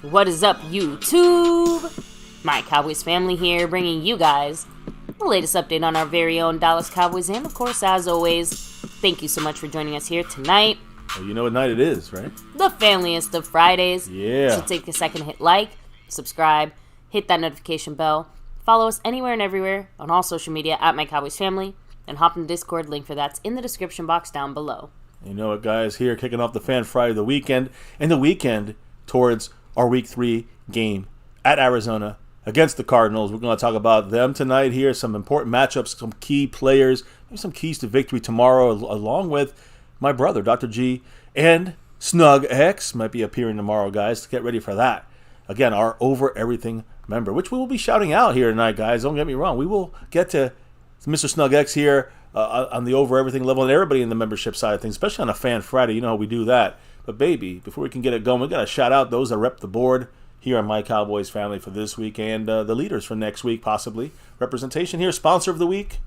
What is up, YouTube? My Cowboys family here, bringing you guys the latest update on our very own Dallas Cowboys. And of course, as always, thank you so much for joining us here tonight. Well, you know what night it is, right? The familiest of Fridays. Yeah. So take a second to hit like, subscribe, hit that notification bell. Follow us anywhere and everywhere on all social media at MyCowboysFamily. And hop in the Discord, link for that's in the description box down below. You know what, guys? Here, kicking off the Fan Friday of the weekend. And the weekend towards our Week 3 game at Arizona against the Cardinals. We're going to talk about them tonight here. Some important matchups, some key players, maybe some keys to victory tomorrow, along with my brother, Dr. G, and Snug X might be appearing tomorrow, guys. Get ready for that. Again, our Over Everything member, which we will be shouting out here tonight, guys. Don't get me wrong. We will get to Mr. Snug X here on the Over Everything level, and everybody in the membership side of things, especially on a Fan Friday. You know how we do that. But, baby, before we can get it going, we got to shout out those that rep the board here on My Cowboys Family for this week, and the leaders for next week, possibly. Representation here, sponsor of the week,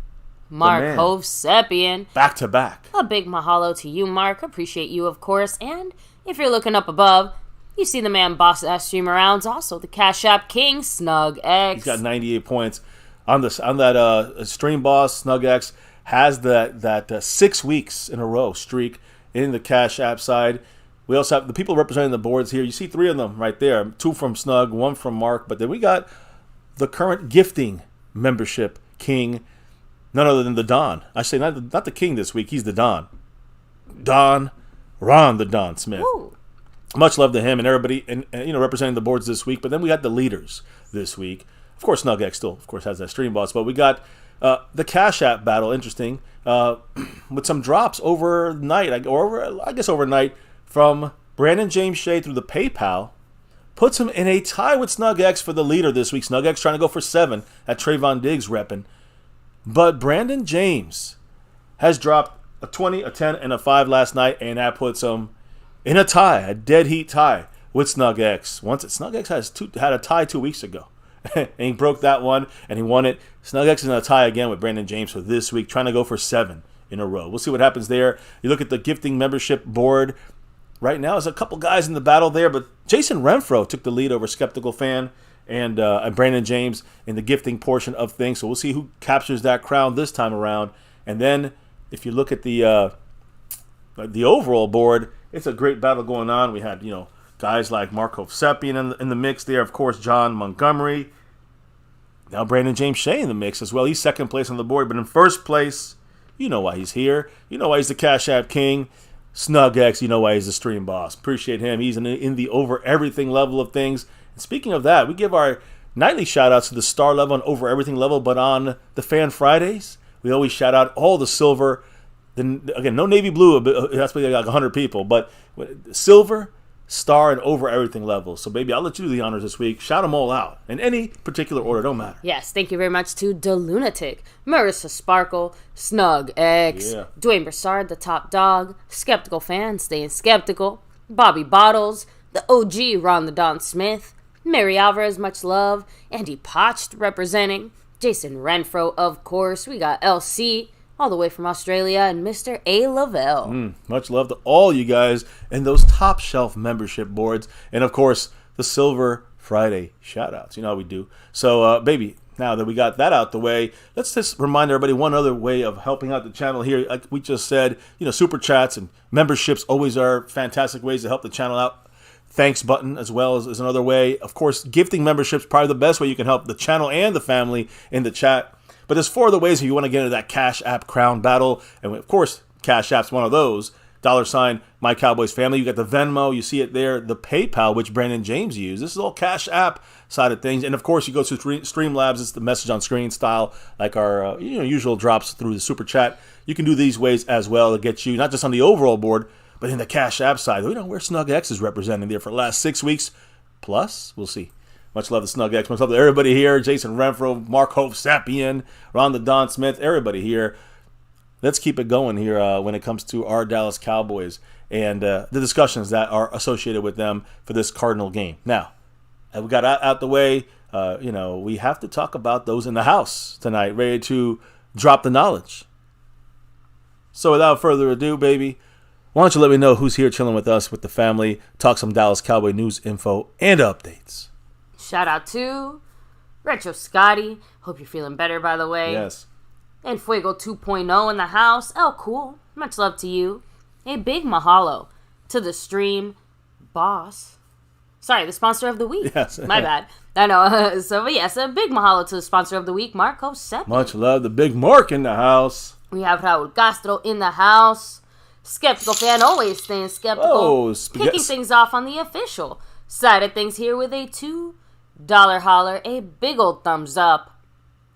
Mark Hovsepian. Back to back. A big mahalo to you, Mark. Appreciate you, of course. And if you're looking up above, you see the man boss that stream around. Also, the Cash App King, Snug X. He's got 98 points on that stream boss. Snug X has that 6 weeks in a row streak in the Cash App side. We also have the people representing the boards here. You see 3 of them right there. 2 from Snug, 1 from Mark. But then we got the current gifting membership king, none other than the Don. I say not the king this week. He's the Don. Ron the Don Smith. Woo. Much love to him and everybody, and representing the boards this week. But then we got the leaders this week. Of course, Snug X still, of course, has that stream boss. But we got the Cash App battle, interesting, with some drops overnight, overnight, from Brandon James Shea through the PayPal. Puts him in a tie with Snug X for the leader this week. Snug X trying to go for 7 at Trayvon Diggs repping. But Brandon James has dropped a 20, a 10, and a 5 last night, and that puts him in a tie, a dead heat tie with Snug X. Snug X had a tie 2 weeks ago, and he broke that one, and he won it. Snug X is in a tie again with Brandon James for this week, trying to go for 7 in a row. We'll see what happens there. You look at the gifting membership board. Right now, there's a couple guys in the battle there, but Jason Renfro took the lead over Skeptical Fan and Brandon James in the gifting portion of things. So we'll see who captures that crown this time around. And then if you look at the overall board, it's a great battle going on. We had guys like Mark Hovsepian in the mix there. Of course, John Montgomery. Now Brandon James Shea in the mix as well. He's second place on the board, but in first place, you know why he's here. You know why he's the Cash App King. Snug X, you know why he's the stream boss. Appreciate him. He's in the Over Everything level of things. And speaking of that, we give our nightly shout-outs to the star level and Over Everything level, but on the Fan Fridays, we always shout out all the silver. Then again, no navy blue, but it has to be like 100 people, but silver, star, and Over Everything level. So, baby, I'll let you do the honors this week. Shout them all out in any particular order. Don't matter. Yes, thank you very much to DeLunatic, Marissa Sparkle, Snug X, Dwayne Broussard, the top dog, Skeptical Fan, staying skeptical, Bobby Bottles, the OG Ron the Don Smith, Mary Alvarez, much love, Andy Potched representing, Jason Renfro, of course. We got LC all the way from Australia, and Mr. A. Lavelle. Much love to all you guys and those top shelf membership boards. And, of course, the Silver Friday shout-outs. You know how we do. So, baby, now that we got that out the way, let's just remind everybody one other way of helping out the channel here. Like we just said, super chats and memberships always are fantastic ways to help the channel out. Thanks button as well is another way. Of course, gifting memberships probably the best way you can help the channel and the family in the chat. But there's 4 other ways if you want to get into that Cash App crown battle. And, of course, Cash App's one of those. $ My Cowboys Family. You got the Venmo. You see it there. The PayPal, which Brandon James used. This is all Cash App side of things. And, of course, you go to Streamlabs. It's the message on screen style, like our usual drops through the Super Chat. You can do these ways as well to get you, not just on the overall board, but in the Cash App side. We know where Snug X is representing there for the last 6 weeks. Plus, we'll see. Much love to Snug X. Much love to everybody here. Jason Renfro, Mark Hovsepian, Ron the Don Smith, everybody here. Let's keep it going here when it comes to our Dallas Cowboys and the discussions that are associated with them for this Cardinal game. Now, we got out the way. We have to talk about those in the house tonight, ready to drop the knowledge. So without further ado, baby, why don't you let me know who's here chilling with us, with the family, talk some Dallas Cowboy news, info, and updates. Shout out to Retro Scotty. Hope you're feeling better, by the way. Yes. And Fuego 2.0 in the house. Oh, cool. Much love to you. A big mahalo to the stream boss. Sorry, the sponsor of the week. Yes. My bad. I know. So, yes, a big mahalo to the sponsor of the week, Marco Seppi. Much love. The big Mark in the house. We have Raul Castro in the house. Skeptical fan, always staying skeptical. Oh, kicking things off on the official side of things here with a $2 holler, a big old thumbs up,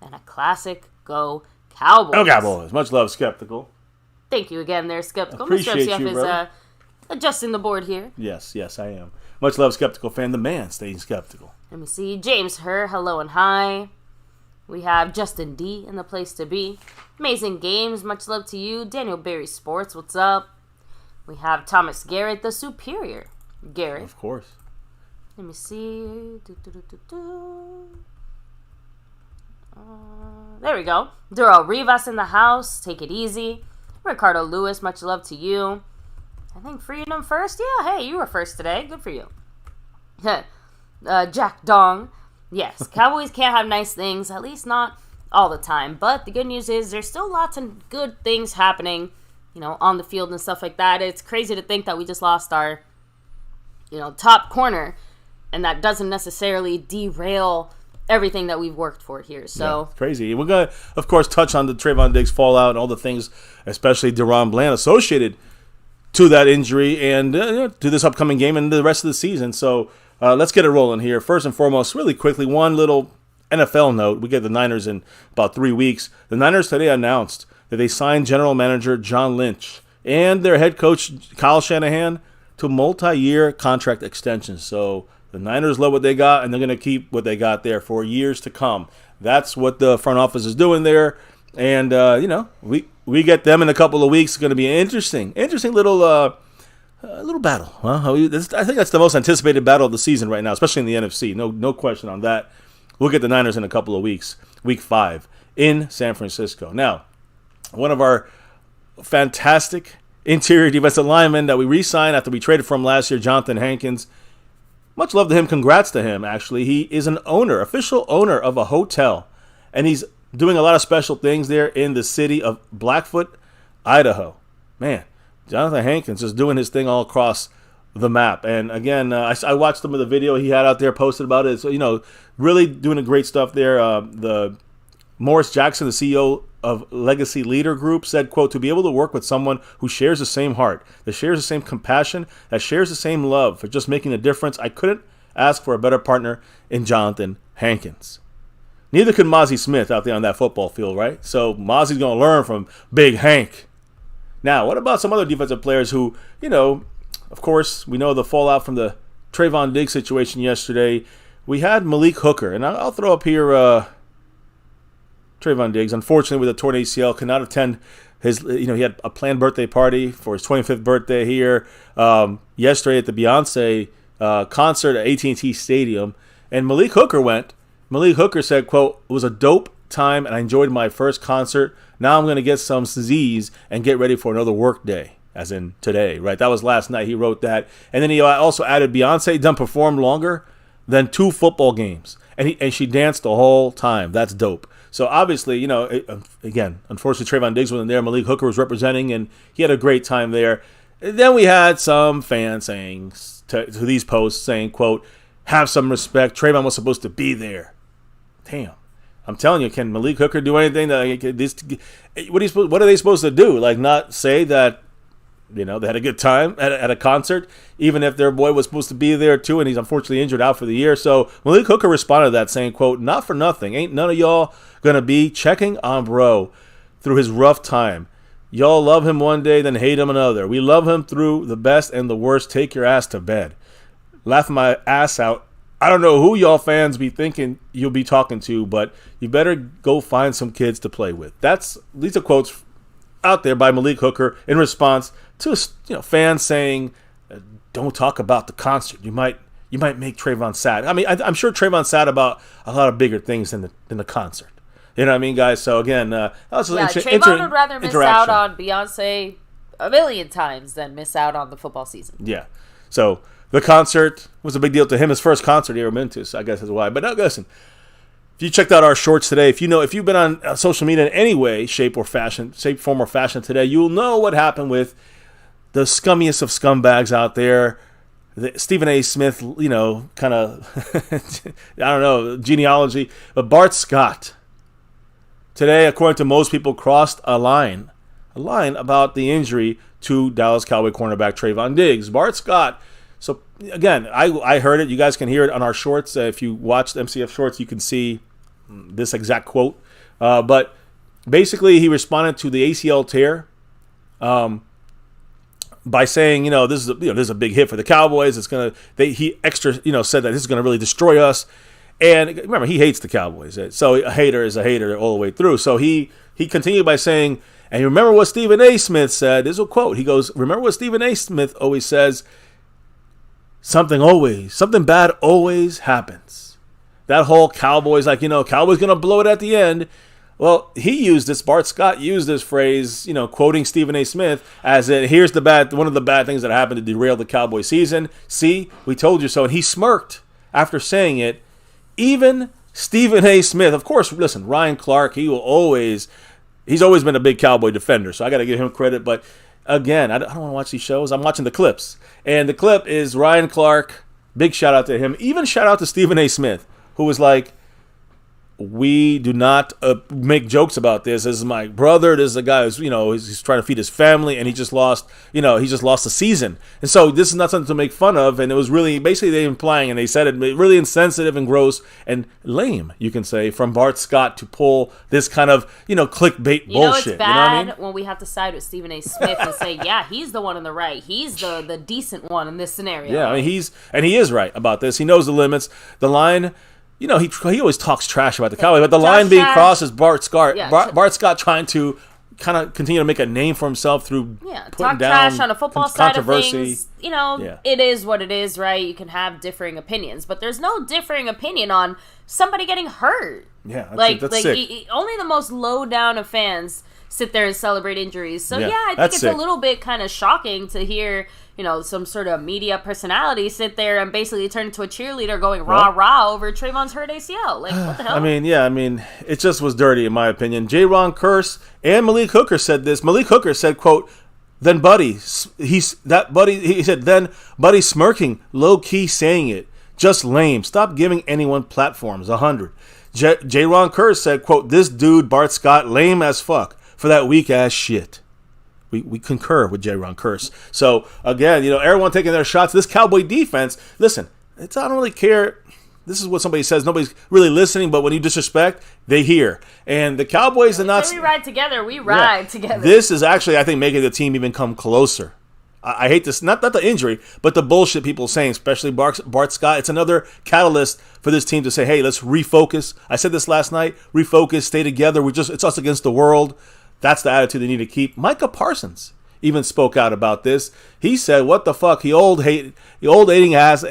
and a classic Go Cowboys. Go Cowboys. Much love, Skeptical. Thank you again there, Skeptical. Appreciate Mr. you, FCF brother. is adjusting the board here. Yes, I am. Much love, Skeptical fan. The man staying skeptical. Let me see. James Herr, hello and hi. We have Justin D in the place to be. Amazing Games, much love to you. Daniel Berry Sports, what's up? We have Thomas Garrett, the superior Garrett. Of course. Let me see. There we go. Duro Rivas in the house. Take it easy. Ricardo Lewis, much love to you. I think Freedom first. Yeah, hey, you were first today. Good for you. Jack Dong. Yes, Cowboys can't have nice things, at least not all the time. But the good news is there's still lots of good things happening, on the field and stuff like that. It's crazy to think that we just lost our, top corner, and that doesn't necessarily derail everything that we've worked for here. So yeah, crazy. We're going to, of course, touch on the Trayvon Diggs fallout and all the things, especially DaRon Bland, associated to that injury and to this upcoming game and the rest of the season. So let's get it rolling here. First and foremost, really quickly, one little NFL note. We get the Niners in about 3 weeks. The Niners today announced that they signed general manager John Lynch and their head coach Kyle Shanahan to multi-year contract extensions. So the Niners love what they got, and they're going to keep what they got there for years to come. That's what the front office is doing there. And, we get them in a couple of weeks. It's going to be an interesting little battle. Huh? I think that's the most anticipated battle of the season right now, especially in the NFC. No question on that. We'll get the Niners in a couple of weeks, week 5, in San Francisco. Now, one of our fantastic interior defensive linemen that we re-signed after we traded from last year, Jonathan Hankins. Much love to him. Congrats to him, actually. He is an official owner of a hotel, and he's doing a lot of special things there in the city of Blackfoot, Idaho. Man, Jonathan Hankins is doing his thing all across the map. And again, I watched some of the video he had out there posted about it. So, really doing a great stuff there. The Morris Jackson, the CEO of Legacy Leader Group, said, quote, to be able to work with someone who shares the same heart, that shares the same compassion, that shares the same love for just making a difference, I couldn't ask for a better partner in Jonathan Hankins. Neither could Mozzie Smith out there on that football field, right? So Mozzie's going to learn from Big Hank. Now, what about some other defensive players who, of course, we know the fallout from the Trayvon Diggs situation yesterday. We had Malik Hooker, and I'll throw up here Trayvon Diggs, unfortunately, with a torn ACL, could not attend his, he had a planned birthday party for his 25th birthday here yesterday at the Beyonce concert at AT&T Stadium, and Malik Hooker went. Malik Hooker said, quote, it was a dope time, and I enjoyed my first concert. Now I'm going to get some Z's and get ready for another work day, as in today, right? That was last night. He wrote that. And then he also added, Beyonce done performed longer than 2 football games, and she danced the whole time. That's dope. So obviously, again, unfortunately, Trayvon Diggs wasn't there. Malik Hooker was representing, and he had a great time there. And then we had some fans saying to these posts, saying, quote, have some respect. Trayvon was supposed to be there. Damn. I'm telling you, can Malik Hooker do anything? What are they supposed to do? Like, not say that, they had a good time at a concert, even if their boy was supposed to be there too, and he's unfortunately injured out for the year. So Malik Hooker responded to that saying, quote, not for nothing. Ain't none of y'all going to be checking on bro through his rough time. Y'all love him one day, then hate him another. We love him through the best and the worst. Take your ass to bed. Laughing my ass out. I don't know who y'all fans be thinking you'll be talking to, but you better go find some kids to play with. These are quotes out there by Malik Hooker in response to fans saying, "Don't talk about the concert. You might make Trayvon sad." I mean, I'm sure Trayvon's sad about a lot of bigger things than the concert. You know what I mean, guys? So again, Trayvon would rather miss out on Beyonce a million times than miss out on the football season. Yeah. So the concert was a big deal to him. His first concert he ever been to, so I guess that's why. But no, listen. If you checked out our shorts today, if you've been on social media in any way, shape, form, or fashion today, you'll know what happened with the scummiest of scumbags out there. Stephen A. Smith, kind of, I don't know, genealogy. But Bart Scott, today, according to most people, crossed a line about the injury to Dallas Cowboy cornerback Trayvon Diggs. Bart Scott. So, again, I heard it. You guys can hear it on our shorts. If you watched MCF Shorts, you can see this exact quote. But basically, he responded to the ACL tear by saying, this is a big hit for the Cowboys. It's gonna. He said that this is gonna really destroy us. And remember, he hates the Cowboys. So a hater is a hater all the way through. So he continued by saying, and you remember what Stephen A. Smith said. This is a quote. He goes, remember what Stephen A. Smith always says. Something bad always happens. That whole Cowboys, Cowboys going to blow it at the end. Well, Bart Scott used this phrase, quoting Stephen A. Smith as here's one of the bad things that happened to derail the Cowboy season. See, we told you so. And he smirked after saying it. Even Stephen A. Smith, of course, listen, Ryan Clark, he's always been a big Cowboy defender, so I got to give him credit. But again, I don't want to watch these shows. I'm watching the clips. And the clip is Ryan Clark. Big shout out to him. Even shout out to Stephen A. Smith, who was like, we do not make jokes about this. This is my brother. This is a guy who's, he's trying to feed his family, and he just lost the season. And so this is not something to make fun of. And it was really, basically they implying, and they said it, really insensitive and gross and lame, you can say, from Bart Scott to pull this kind of, clickbait bullshit. It's bad when we have to side with Stephen A. Smith and say, yeah, he's the one on the right. He's the decent one in this scenario. Yeah, I mean, he is right about this. He knows the limits. The line... he always talks trash about the Cowboys, but the line being crossed is Bart Scott. Yeah, Bart Scott trying to kind of continue to make a name for himself through putting down trash on a football side of things. It is what it is, right? You can have differing opinions, but there's no differing opinion on somebody getting hurt. Yeah, that's sick. Only the most low down of fans sit there and celebrate injuries. So I think it's a little bit kind of shocking to hear, some sort of media personality sit there and basically turn into a cheerleader going rah over Trayvon's hurt ACL. Like, what the hell? It just was dirty in my opinion. DaRon Curse and Malik Hooker said this. Malik Hooker said, quote, then Buddy smirking, low key saying it. Just lame. Stop giving anyone platforms. 100. DaRon Curse said, quote, this dude Bart Scott lame as fuck for that weak ass shit. We concur with DaRon Curse. So, again, everyone taking their shots. This Cowboy defense, listen, I don't really care. This is what somebody says. Nobody's really listening, but when you disrespect, they hear. And the Cowboys are not... we ride together. We ride together. This is actually, I think, making the team even come closer. I hate this, not the injury, but the bullshit people saying, especially Bart Scott. It's another catalyst for this team to say, hey, let's refocus. I said this last night. Refocus, stay together. It's us against the world. That's the attitude they need to keep. Micah Parsons even spoke out about this. He said, what the fuck? Old hating ass,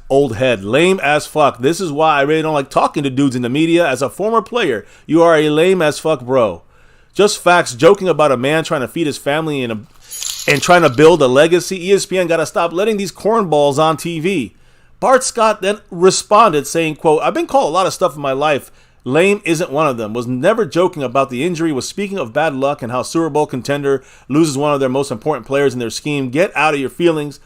old head. Lame as fuck. This is why I really don't like talking to dudes in the media. As a former player, you are a lame as fuck bro. Just facts. Joking about a man trying to feed his family and trying to build a legacy. ESPN got to stop letting these cornballs on TV. Bart Scott then responded saying, quote, I've been called a lot of stuff in my life. Lame isn't one of them. Was never joking about the injury. Was speaking of bad luck and how Super Bowl contender loses one of their most important players in their scheme. Get out of your feelings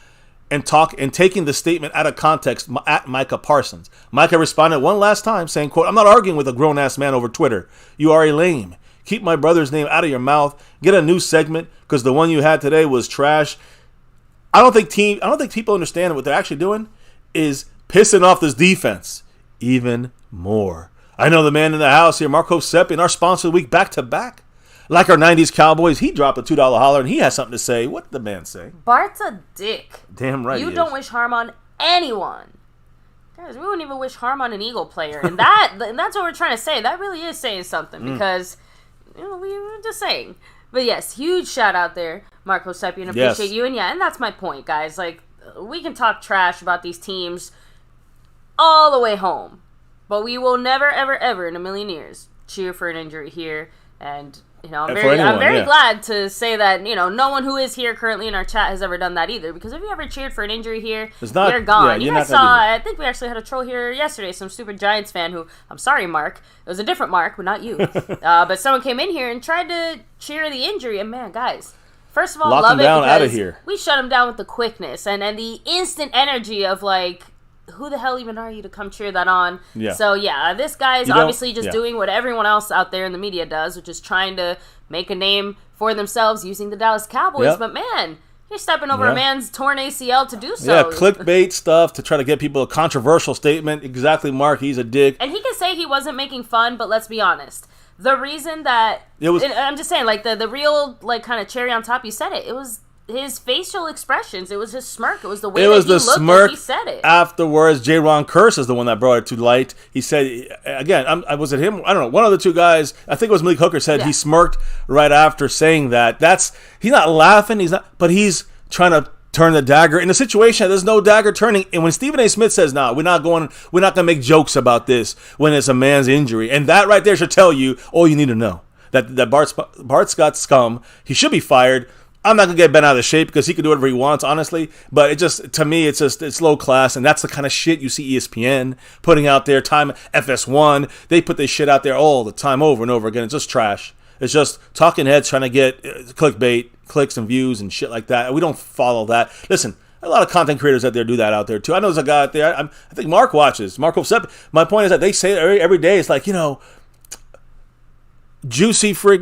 and taking the statement out of context at Micah Parsons. Micah responded one last time saying, quote, I'm not arguing with a grown-ass man over Twitter. You are a lame. Keep my brother's name out of your mouth. Get a new segment because the one you had today was trash. I don't think people understand what they're actually doing is pissing off this defense even more. I know the man in the house here, Marco Seppi, our sponsor of the week, back-to-back. Like our 90s Cowboys, he dropped a $2 holler, and he has something to say. What did the man say? Bart's a dick. Damn right You don't wish harm on anyone. Guys, we wouldn't even wish harm on an Eagle player. And that's what we're trying to say. That really is saying something because, we were just saying. But yes, huge shout out there, Marco Seppi, and appreciate you. And and that's my point, guys. Like, we can talk trash about these teams all the way home. But we will never, ever, ever in a million years cheer for an injury here. And I'm very glad to say that, no one who is here currently in our chat has ever done that either. Because if you ever cheered for an injury here, you're gone. You guys saw, I think we actually had a troll here yesterday, some stupid Giants fan who, I'm sorry, Mark. It was a different Mark, but not you. But someone came in here and tried to cheer the injury. And man, guys, first of all, love it because we shut him down with the quickness and the instant energy of like, who the hell even are you to come cheer that on? Yeah. So, this guy is obviously just doing what everyone else out there in the media does, which is trying to make a name for themselves using the Dallas Cowboys. Yep. But, man, you're stepping over a man's torn ACL to do so. Yeah, clickbait stuff to try to get people a controversial statement. Exactly, Mark. He's a dick. And he can say he wasn't making fun, but let's be honest. The reason that... I'm just saying, like, the real, like, kind of cherry on top, you said it. It was... his facial expressions, it was his smirk, it was the way that he looked when he said it. Afterwards, DaRon Curse is the one that brought it to light. He said, again, was it him? I don't know. One of the two guys, I think it was Malik Hooker, said he smirked right after saying that. He's not laughing, but he's trying to turn the dagger. In a situation, there's no dagger turning. And when Stephen A. Smith says, we're not going to make jokes about this when it's a man's injury. And that right there should tell you all you need to know. That Bart Scott scum, he should be fired. I'm not going to get bent out of shape because he can do whatever he wants, honestly. But to me, it's low class. And that's the kind of shit you see ESPN putting out there. Time FS1, they put this shit out there all the time over and over again. It's just trash. It's just talking heads trying to get clickbait, clicks and views and shit like that. We don't follow that. Listen, a lot of content creators out there do that out there too. I know there's a guy out there. I think Mark watches. Mark Hofsepp. My point is that they say it every day. It's like, juicy free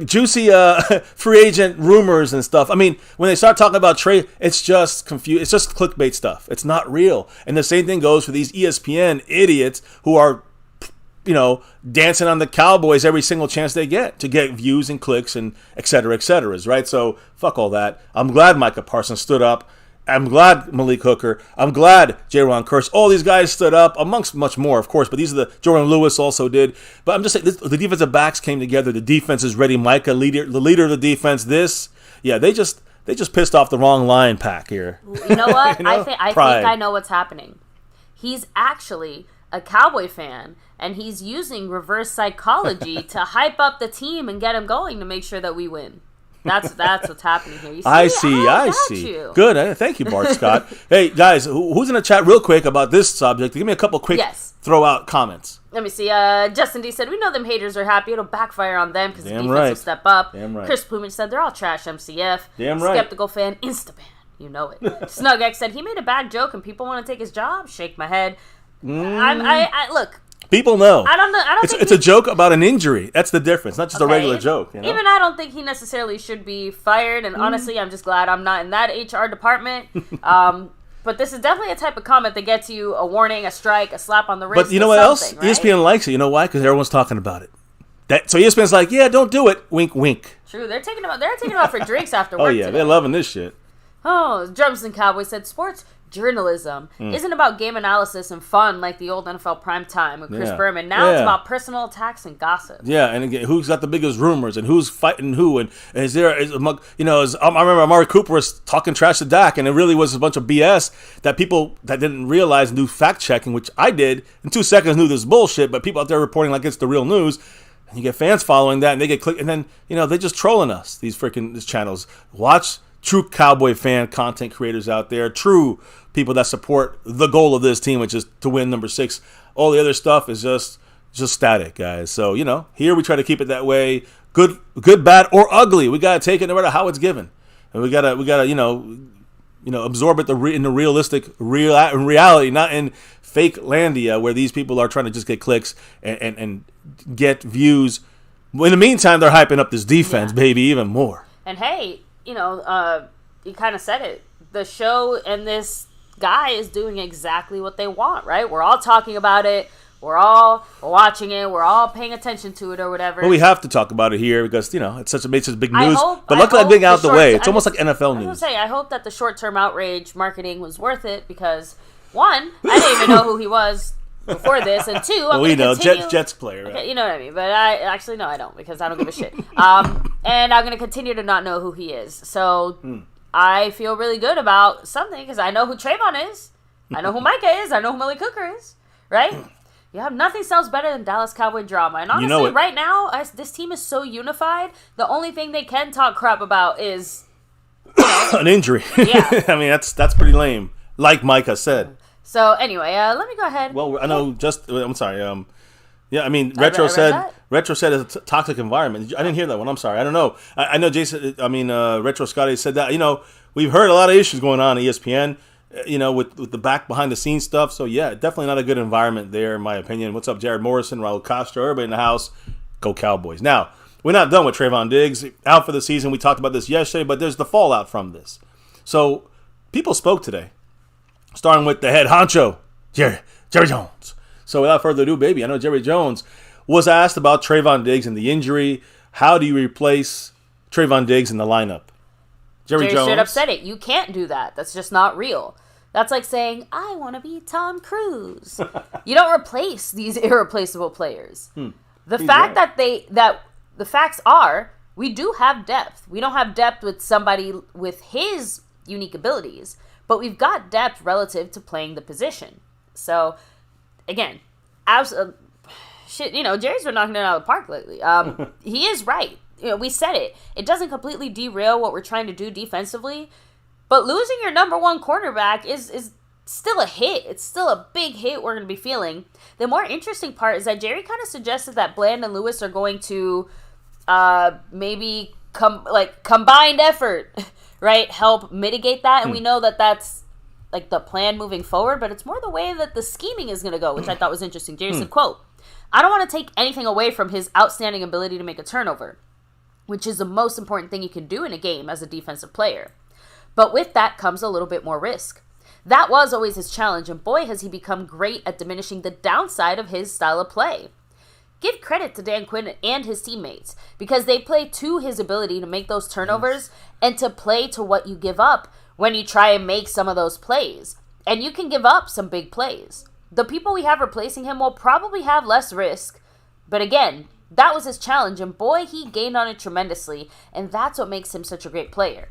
agent rumors and stuff. I mean, when they start talking about trade, it's just it's just clickbait stuff. It's not real. And the same thing goes for these ESPN idiots who are, dancing on the Cowboys every single chance they get to get views and clicks and et cetera, right? So fuck all that. I'm glad Micah Parsons stood up. I'm glad Malik Hooker. I'm glad DaRon Curse. All these guys stood up, amongst much more, of course. But these are Jordan Lewis also did. But I'm just saying, the defensive backs came together. The defense is ready. Micah, the leader of the defense. They just pissed off the wrong line pack here. You know what? I think I know what's happening. He's actually a Cowboy fan, and he's using reverse psychology to hype up the team and get him going to make sure that we win. That's what's happening here. You see? I see. Good. Thank you, Bart Scott. Hey, guys, who's in the chat real quick about this subject? Give me a couple quick throw out comments. Let me see. Justin D said, we know them haters are happy. It'll backfire on them because the defense will step up. Damn right. Chris Plumage said, they're all trash MCF. Damn right. Skeptical fan, Instaban. You know it. SnugX said, he made a bad joke and people want to take his job. Shake my head. Look. People know. I don't know. It's a joke about an injury. That's the difference. Not just a regular joke. Even I don't think he necessarily should be fired. And honestly, I'm just glad I'm not in that HR department. But this is definitely a type of comment that gets you a warning, a strike, a slap on the wrist. But you know what else? Right? ESPN likes it. You know why? Because everyone's talking about it. So ESPN's like, yeah, don't do it. Wink, wink. True. They're taking them out for drinks after work. Oh yeah, today. They're loving this shit. Oh, Drums and Cowboys said sports journalism isn't about game analysis and fun like the old NFL primetime with Chris Berman. Now it's about personal attacks and gossip. Yeah, and again, who's got the biggest rumors and who's fighting who, and I remember Amari Cooper was talking trash to Dak, and it really was a bunch of BS that people that didn't realize and do fact checking, which I did in 2 seconds, knew this bullshit, but people out there reporting like it's the real news. And you get fans following that, and they get clicked, and then they're just trolling us. These channels. Watch true Cowboy fan content creators out there, true people that support the goal of this team, which is to win number 6. All the other stuff is just static, guys. So, here we try to keep it that way. Good, bad, or ugly. We got to take it no matter how it's given. And we got to absorb it in the realistic reality, not in fake landia where these people are trying to just get clicks and get views. In the meantime, they're hyping up this defense, baby, even more. And hey, you kind of said it. The show and this guy is doing exactly what they want, right? We're all talking about it. We're all watching it. We're all paying attention to it or whatever. Well, we have to talk about it here because, it's such big news. But luckily, being out the way. It's almost like NFL news. I hope that the short-term outrage marketing was worth it because, one, I didn't even know who he was before this, and two, we know Jets player. Right? Okay, you know what I mean, but I don't because I don't give a shit. And I'm going to continue to not know who he is. So I feel really good about something because I know who Trayvon is, I know who Micah is, I know who Malik Hooker is, right? Yeah, nothing sells better than Dallas Cowboy drama. And honestly, right now, this team is so unified. The only thing they can talk crap about is an injury. Yeah. I mean, that's pretty lame. Like Micah said. So anyway, let me go ahead. Well, I know. I'm sorry. Yeah, I mean, Retro said it's a toxic environment. I didn't hear that one. I'm sorry. I don't know. I know Jason. I mean, Retro Scotty said that. We've heard a lot of issues going on at ESPN. With the back behind the scenes stuff. So yeah, definitely not a good environment there, in my opinion. What's up, Jared Morrison, Raul Castro, everybody in the house? Go Cowboys. Now, we're not done with Trayvon Diggs out for the season. We talked about this yesterday, but there's the fallout from this. So people spoke today, starting with the head honcho, Jerry Jones. So without further ado, baby, I know Jerry Jones was asked about Trayvon Diggs and the injury. How do you replace Trayvon Diggs in the lineup? Jerry Jones straight up said it. You can't do that. That's just not real. That's like saying, I want to be Tom Cruise. You don't replace these irreplaceable players. The fact that the facts are, we do have depth. We don't have depth with somebody with his unique abilities, but we've got depth relative to playing the position. So, again, Jerry's been knocking it out of the park lately. He is right. We said it. It doesn't completely derail what we're trying to do defensively, but losing your number one cornerback is still a hit. It's still a big hit we're going to be feeling. The more interesting part is that Jerry kind of suggested that Bland and Lewis are going to maybe combined effort, right, help mitigate that, and we know that that's like the plan moving forward, but it's more the way that the scheming is going to go, which I thought was interesting. Jerry said, quote, I don't want to take anything away from his outstanding ability to make a turnover, which is the most important thing you can do in a game as a defensive player. But with that comes a little bit more risk. That was always his challenge, and boy, has he become great at diminishing the downside of his style of play. Give credit to Dan Quinn and his teammates, because they play to his ability to make those turnovers and to play to what you give up when you try and make some of those plays. And you can give up some big plays. The people we have replacing him will probably have less risk, but again, that was his challenge, and boy, he gained on it tremendously, and that's what makes him such a great player.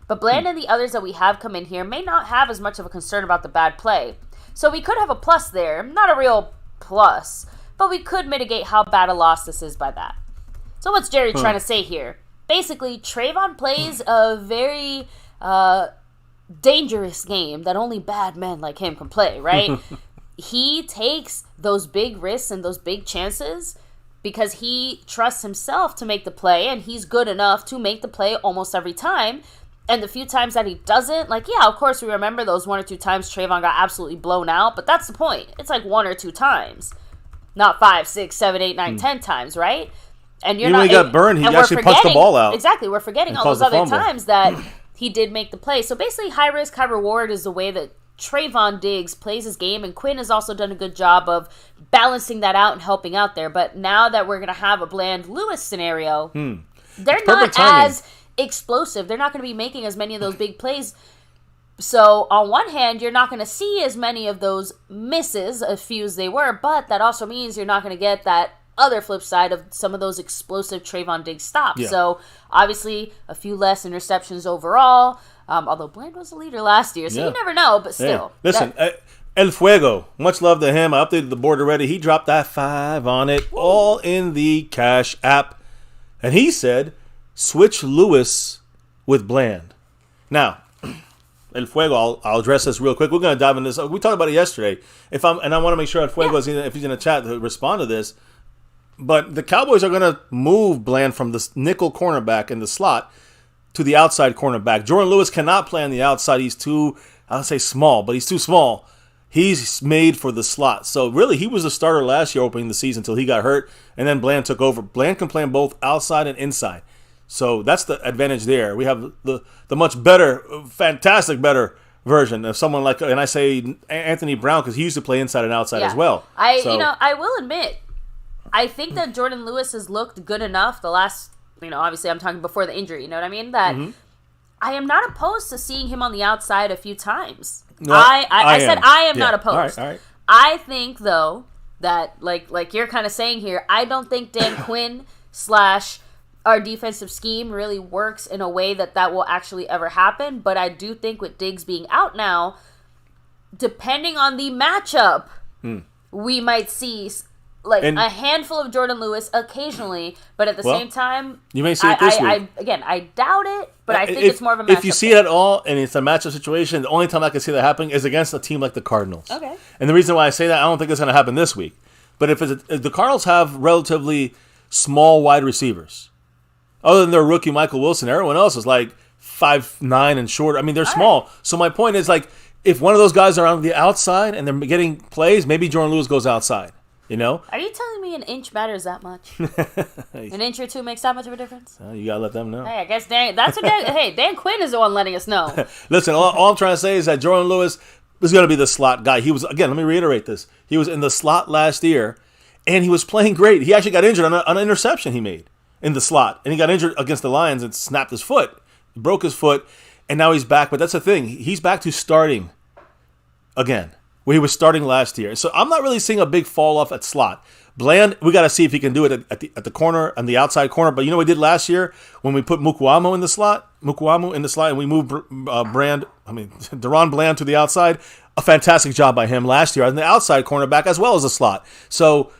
But Bland and the others that we have come in here may not have as much of a concern about the bad play. So we could have a plus there. Not a real plus, but we could mitigate how bad a loss this is by that. So what's Jerry trying to say here? Basically, Trayvon plays a very dangerous game that only bad men like him can play, right? He takes those big risks and those big chances because he trusts himself to make the play, and he's good enough to make the play almost every time. And the few times that he doesn't, of course we remember those 1 or 2 times Trayvon got absolutely blown out, but that's the point. It's like 1 or 2 times, not 5, 6, 7, 8, 9, 10 times, right? And you're even when he got burned, he actually punched the ball out. Exactly, we're forgetting all those other times that he did make the play. So basically, high risk, high reward is the way that Trayvon Diggs plays his game, and Quinn has also done a good job of balancing that out and helping out there. But now that we're going to have a Bland Lewis scenario, they're not as explosive. They're not going to be making as many of those big plays. So on one hand, you're not going to see as many of those misses, as few as they were, but that also means you're not going to get that other flip side of some of those explosive Trayvon Diggs stops. Yeah. So obviously a few less interceptions overall, although Bland was the leader last year, so you never know, but still. Yeah. Listen, El Fuego, much love to him. I updated the board already. He dropped that 5 on it, all in the Cash app. And he said, switch Lewis with Bland. Now, El Fuego, I'll address this real quick. We're going to dive into this. We talked about it yesterday. I want to make sure El Fuego, if he's in the chat, to respond to this. But the Cowboys are going to move Bland from the nickel cornerback in the slot to the outside cornerback. Jordan Lewis cannot play on the outside. He's too, I don't say small, but he's too small. He's made for the slot. So really, he was a starter last year opening the season until he got hurt, and then Bland took over. Bland can play on both outside and inside. So that's the advantage there. We have the much better, fantastic better version of someone like, and I say Anthony Brown because he used to play inside and outside as well. I will admit, I think that Jordan Lewis has looked good enough the last, obviously I'm talking before the injury, you know what I mean? That I am not opposed to seeing him on the outside a few times. No, I said I am not opposed. All right. I think, though, that, like you're kind of saying here, I don't think Dan Quinn / our defensive scheme really works in a way that will actually ever happen. But I do think with Diggs being out now, depending on the matchup, we might see a handful of Jordan Lewis occasionally, but at the same time, you may see it this week. I doubt it, but I think it's more of a matchup. If you see it at all, and it's a matchup situation, the only time I can see that happening is against a team like the Cardinals. Okay. And the reason why I say that, I don't think it's going to happen this week. But if the Cardinals have relatively small wide receivers, other than their rookie Michael Wilson, everyone else is like 5'9" and shorter. I mean, they're small. Right. So my point is, like, if one of those guys are on the outside and they're getting plays, maybe Jordan Lewis goes outside. You know? Are you telling me an inch matters that much? An inch or two makes that much of a difference? You gotta let them know. Hey, I guess Dan Quinn is the one letting us know. Listen, all I'm trying to say is that Jordan Lewis is going to be the slot guy. He was, again, let me reiterate this. He was in the slot last year, and he was playing great. He actually got injured on an interception he made in the slot, and he got injured against the Lions and snapped his foot. He broke his foot, and now he's back. But that's the thing. He's back to starting again, where he was starting last year. So I'm not really seeing a big fall off at slot. Bland, we got to see if he can do it at the corner, on the outside corner. But you know what we did last year when we put Mukuamu in the slot, and we moved DaRon Bland to the outside. A fantastic job by him last year on the outside cornerback as well as the slot. So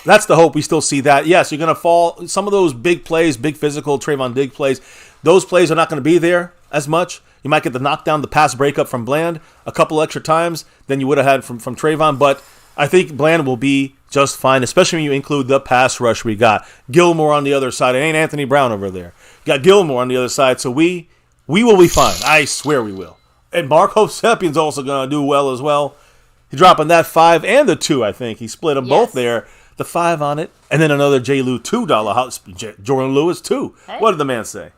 that's the hope. We still see that. Yes, you're going to fall. Some of those big plays, big physical Trayvon Diggs plays, those plays are not going to be there as much. You might get the knockdown, the pass breakup from Bland a couple extra times than you would have had from Trayvon. But I think Bland will be just fine, especially when you include the pass rush we got. Gilmore on the other side. It ain't Anthony Brown over there. You got Gilmore on the other side. So we will be fine. I swear we will. And Mark Hovsepian's also going to do well as well. He's dropping that 5 and the 2, I think. He split them both there. The 5 on it. And then another J. Lou $2 Jordan Lewis, too. Hey. What did the man say?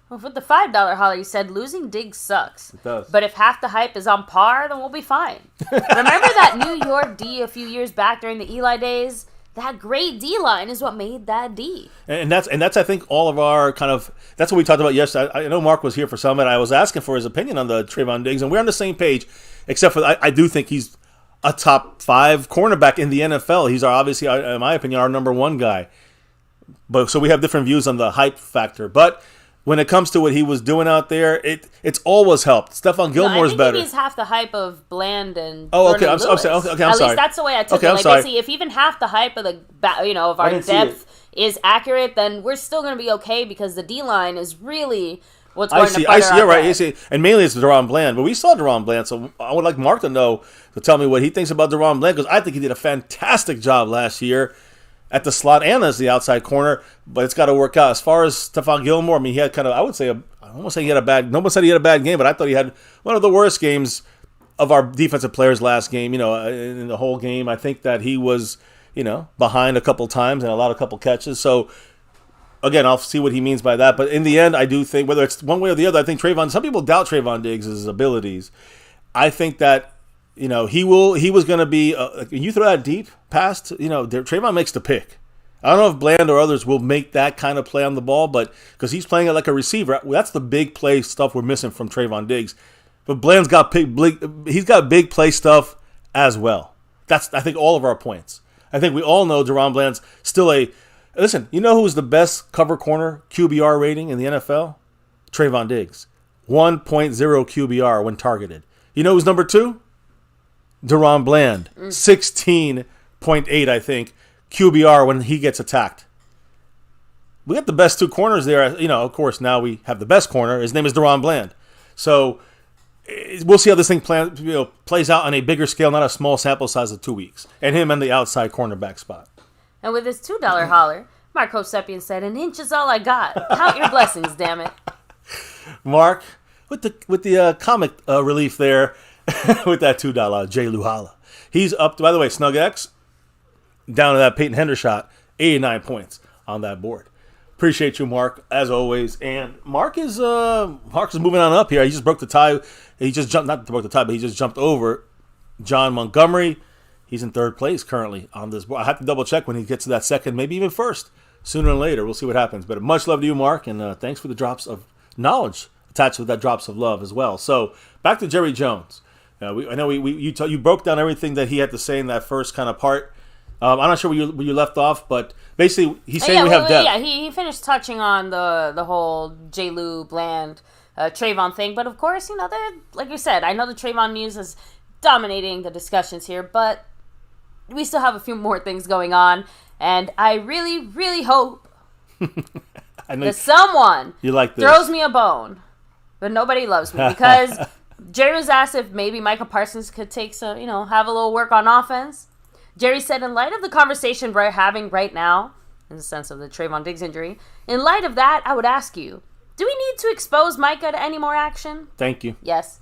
Well, with the $5 holler, you said losing Diggs sucks. It does. But if half the hype is on par, then we'll be fine. Remember that New York D a few years back during the Eli days? That great D line is what made that D. And that's I think all of our kind of, that's what we talked about yesterday. I know Mark was here for some, and I was asking for his opinion on the Trayvon Diggs, and we're on the same page, except for I do think he's a top 5 cornerback in the NFL. He's obviously, in my opinion, our number 1 guy. But so we have different views on the hype factor, but when it comes to what he was doing out there, it's always helped. Stephon Gilmore's better. I think he's half the hype of Bland and okay. I'm sorry. At least that's the way I took it. Like, basically, if even half the hype of of our depth is accurate, then we're still going to be okay because the D line is really what's going to butter our bread. I see. And mainly it's DaRon Bland, but we saw DaRon Bland, so I would like Mark to tell me what he thinks about DaRon Bland, because I think he did a fantastic job last year at the slot and as the outside corner, but it's got to work out. As far as Stephon Gilmore, I mean, he had kind of, I would say, I almost say he had a bad, no one said he had a bad game, but I thought he had one of the worst games of our defensive players last game, in the whole game. I think that he was, behind a couple times and a couple catches. So, again, I'll see what he means by that. But in the end, I do think, whether it's one way or the other, I think some people doubt Trayvon Diggs' abilities. I think that, he was going to be, when you throw that deep past, Trayvon makes the pick. I don't know if Bland or others will make that kind of play on the ball, but because he's playing it like a receiver, that's the big play stuff we're missing from Trayvon Diggs. But Bland's got he's got big play stuff as well. That's, I think, all of our points. I think we all know DaRon Bland's still listen, you know who's the best cover corner QBR rating in the NFL? Trayvon Diggs. 1.0 QBR when targeted. You know who's number 2? DaRon Bland, 16.8, I think, QBR when he gets attacked. We got the best 2 corners there. Of course, now we have the best corner. His name is DaRon Bland. So we'll see how this thing plays out on a bigger scale, not a small sample size of 2 weeks. And him in the outside cornerback spot. And with his $2 holler, Mark Hovsepian said, "An inch is all I got. Count your blessings, damn it." Mark, with the comic relief there, with that $2 J. Luhala. He's up, by the way, Snug X, down to that Peyton Hendershot, 89 points on that board. Appreciate you, Mark, as always. And Mark is moving on up here. He just broke the tie. He just jumped, not broke the tie, but he just jumped over John Montgomery. He's in 3rd place currently on this board. I have to double check when he gets to that 2nd, maybe even 1st. Sooner or later, we'll see what happens. But much love to you, Mark, and thanks for the drops of knowledge attached with that drops of love as well. So back to Jerry Jones. I know you broke down everything that he had to say in that first kind of part. I'm not sure where you left off, but basically he's saying we have depth. Yeah, he finished touching on the whole J. Lou Bland Trayvon thing, but of course, like you said, I know the Trayvon news is dominating the discussions here, but we still have a few more things going on, and I really, really hope that someone throws me a bone, but nobody loves me because Jerry was asked if maybe Michael Parsons could take some, have a little work on offense. Jerry said, in light of the conversation we're having right now, in the sense of the Trayvon Diggs injury, in light of that, I would ask you, do we need to expose Micah to any more action? Thank you. Yes.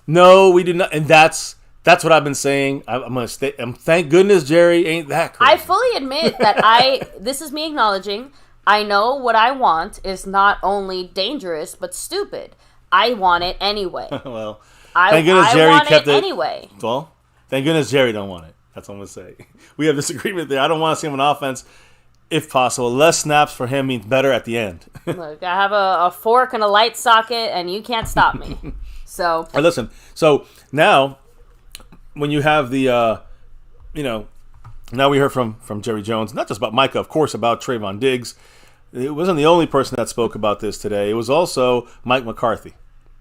No, we do not, and that's what I've been saying. I'm gonna stay. Thank goodness Jerry ain't that crazy. I fully admit that this is me acknowledging. I know what I want is not only dangerous but stupid. I want it anyway. Well, thank goodness Jerry kept it anyway. Well, thank goodness Jerry don't want it. That's what I'm gonna say. We have disagreement there. I don't want to see him on offense. If possible, less snaps for him means better at the end. Look, I have a fork and a light socket, and you can't stop me. So, listen. So now, when you have the, now we heard from Jerry Jones, not just about Micah, of course, about Trayvon Diggs. It wasn't the only person that spoke about this today. It was also Mike McCarthy.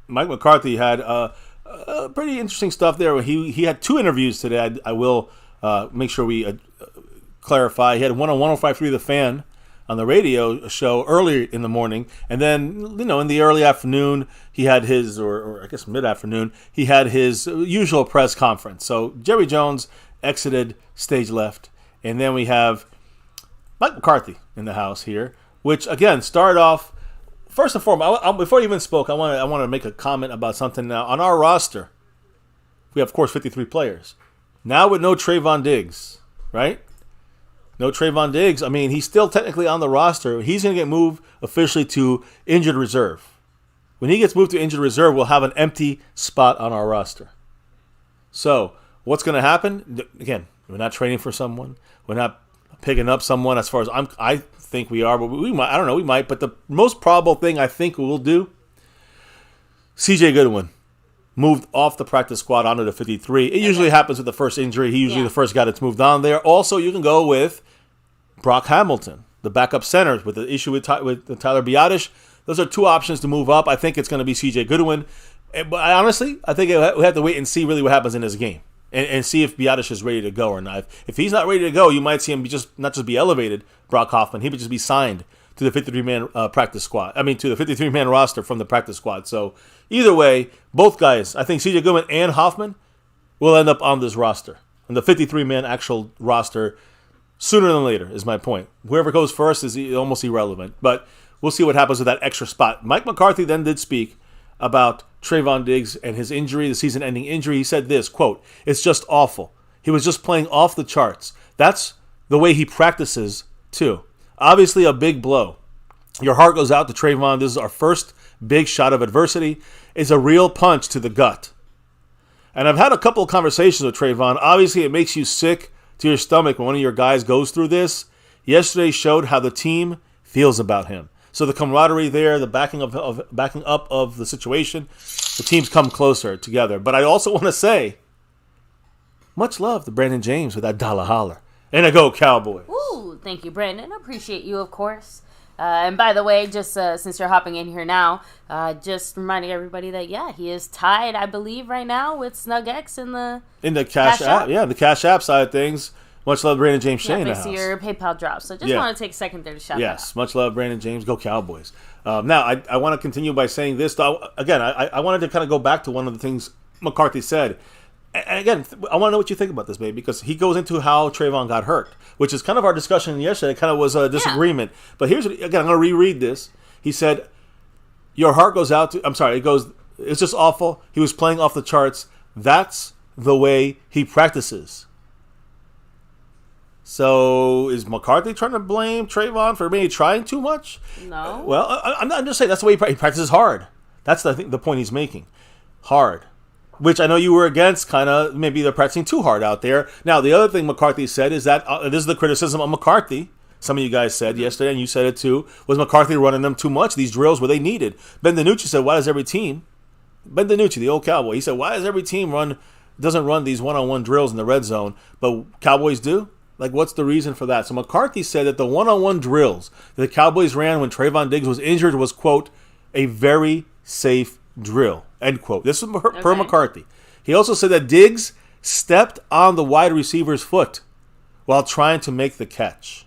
Mike McCarthy had pretty interesting stuff there. He had 2 interviews today. I will make sure we clarify. He had one on 105.3 The Fan on the radio show early in the morning, and then in the early afternoon he had his, or I guess mid-afternoon, he had his usual press conference. So Jerry Jones exited stage left, and then we have Mike McCarthy in the house here, which again started off. First and foremost, before he even spoke, I want to make a comment about something now. On our roster, we have, of course, 53 players. Now with no Trayvon Diggs, right? No Trayvon Diggs. I mean, he's still technically on the roster. He's going to get moved officially to injured reserve. When he gets moved to injured reserve, we'll have an empty spot on our roster. So, what's going to happen? Again, we're not trading for someone. We're not picking up someone as far as I think we are, but we might. I don't know. We might. But the most probable thing I think we'll do, C.J. Goodwin moved off the practice squad onto the 53. It usually happens with the first injury. He's usually the first guy that's moved on there. Also, you can go with Brock Hamilton, the backup center, with the issue with Tyler Biadasz. Those are 2 options to move up. I think it's going to be C.J. Goodwin. But honestly, I think we have to wait and see really what happens in this game and see if Biadasz is ready to go or not. If he's not ready to go, you might see him not just be elevated, Brock Hoffman. He would just be signed to the 53-man practice squad. I mean, to the 53-man roster from the practice squad. So either way, both guys, I think C.J. Goodwin and Hoffman, will end up on this roster, on the 53-man actual roster, sooner than later, is my point. Whoever goes first is almost irrelevant. But we'll see what happens with that extra spot. Mike McCarthy then did speak about Trayvon Diggs and his injury, the season-ending injury. He said this, quote, "It's just awful. He was just playing off the charts. That's the way he practices, too. Obviously a big blow. Your heart goes out to Trayvon. This is our first big shot of adversity. It's a real punch to the gut." And I've had a couple of conversations with Trayvon. Obviously, it makes you sick to your stomach when one of your guys goes through this. Yesterday showed how the team feels about him. So the camaraderie there, the backing up of the situation, the teams come closer together. But I also want to say, much love to Brandon James with that dollar holler. And a go Cowboys. Ooh, thank you, Brandon. I appreciate you, of course. And by the way, just since you're hopping in here now, just reminding everybody that, he is tied, I believe, right now with SnugX in the Cash App. Yeah, the Cash App side of things. Much love, Brandon James Shane in the house. Your PayPal drop. So just want to take a second there to shout out. Yes, much love, Brandon James. Go Cowboys. Now, I want to continue by saying this. Again, I wanted to kind of go back to one of the things McCarthy said. And again, I want to know what you think about this, babe, because he goes into how Trayvon got hurt, which is kind of our discussion yesterday. It kind of was a disagreement. Yeah. But here's, again, I'm going to reread this. He said, your heart goes out to, it's just awful. He was playing off the charts. That's the way he practices. So is McCarthy trying to blame Trayvon for maybe trying too much? No. Well, I'm just saying that's the way he practices hard. That's the point he's making. Hard. Which I know you were against, kind of, maybe they're practicing too hard out there. Now, the other thing McCarthy said is that, this is the criticism of McCarthy, some of you guys said yesterday, and you said it too, was McCarthy running them too much, these drills where they needed. Ben DiNucci said, why does every team, Ben DiNucci, the old Cowboy, he said, why does every team doesn't run these one-on-one drills in the red zone, but Cowboys do? Like, what's the reason for that? So McCarthy said that the one-on-one drills that the Cowboys ran when Trayvon Diggs was injured was, quote, a very safe drill, end quote. This is per McCarthy. He also said that Diggs stepped on the wide receiver's foot while trying to make the catch.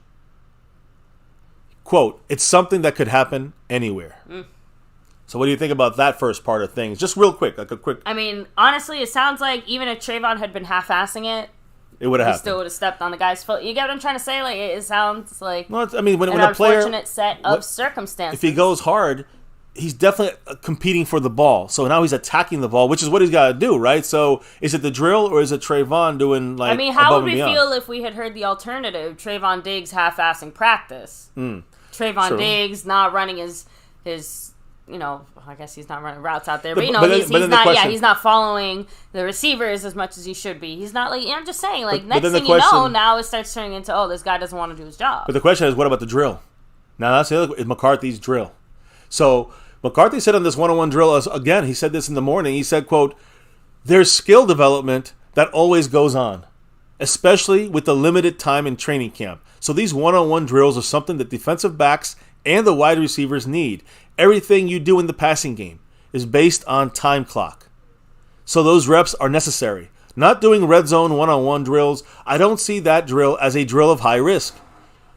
Quote, it's something that could happen anywhere. So what do you think about that first part of things? Just real quick, like a quick... I mean, honestly, it sounds like even if Trayvon had been half-assing it would have happened. He still would have stepped on the guy's foot. You get what I'm trying to say? Like, it sounds like when an a player, unfortunate set of circumstances. If he goes hard, he's definitely competing for the ball. So now he's attacking the ball, which is what he's got to do, right? So is it the drill or is it Trayvon doing like? I mean, how would we feel if we had heard the alternative? Trayvon Diggs half-assing practice. Trayvon Diggs not running his. I guess he's not running routes out there, but he's not following the receivers as much as he should be. He's not like, I'm just saying, like, next thing you know, now it starts turning into, this guy doesn't want to do his job. But the question is, what about the drill? Now that's the other, is McCarthy's drill. So McCarthy said on this one-on-one drill, again, he said this in the morning, he said, quote, there's skill development that always goes on, especially with the limited time in training camp. So these one-on-one drills are something that defensive backs and the wide receivers need. Everything you do in the passing game is based on time clock. So those reps are necessary. Not doing red zone one-on-one drills, I don't see that drill as a drill of high risk.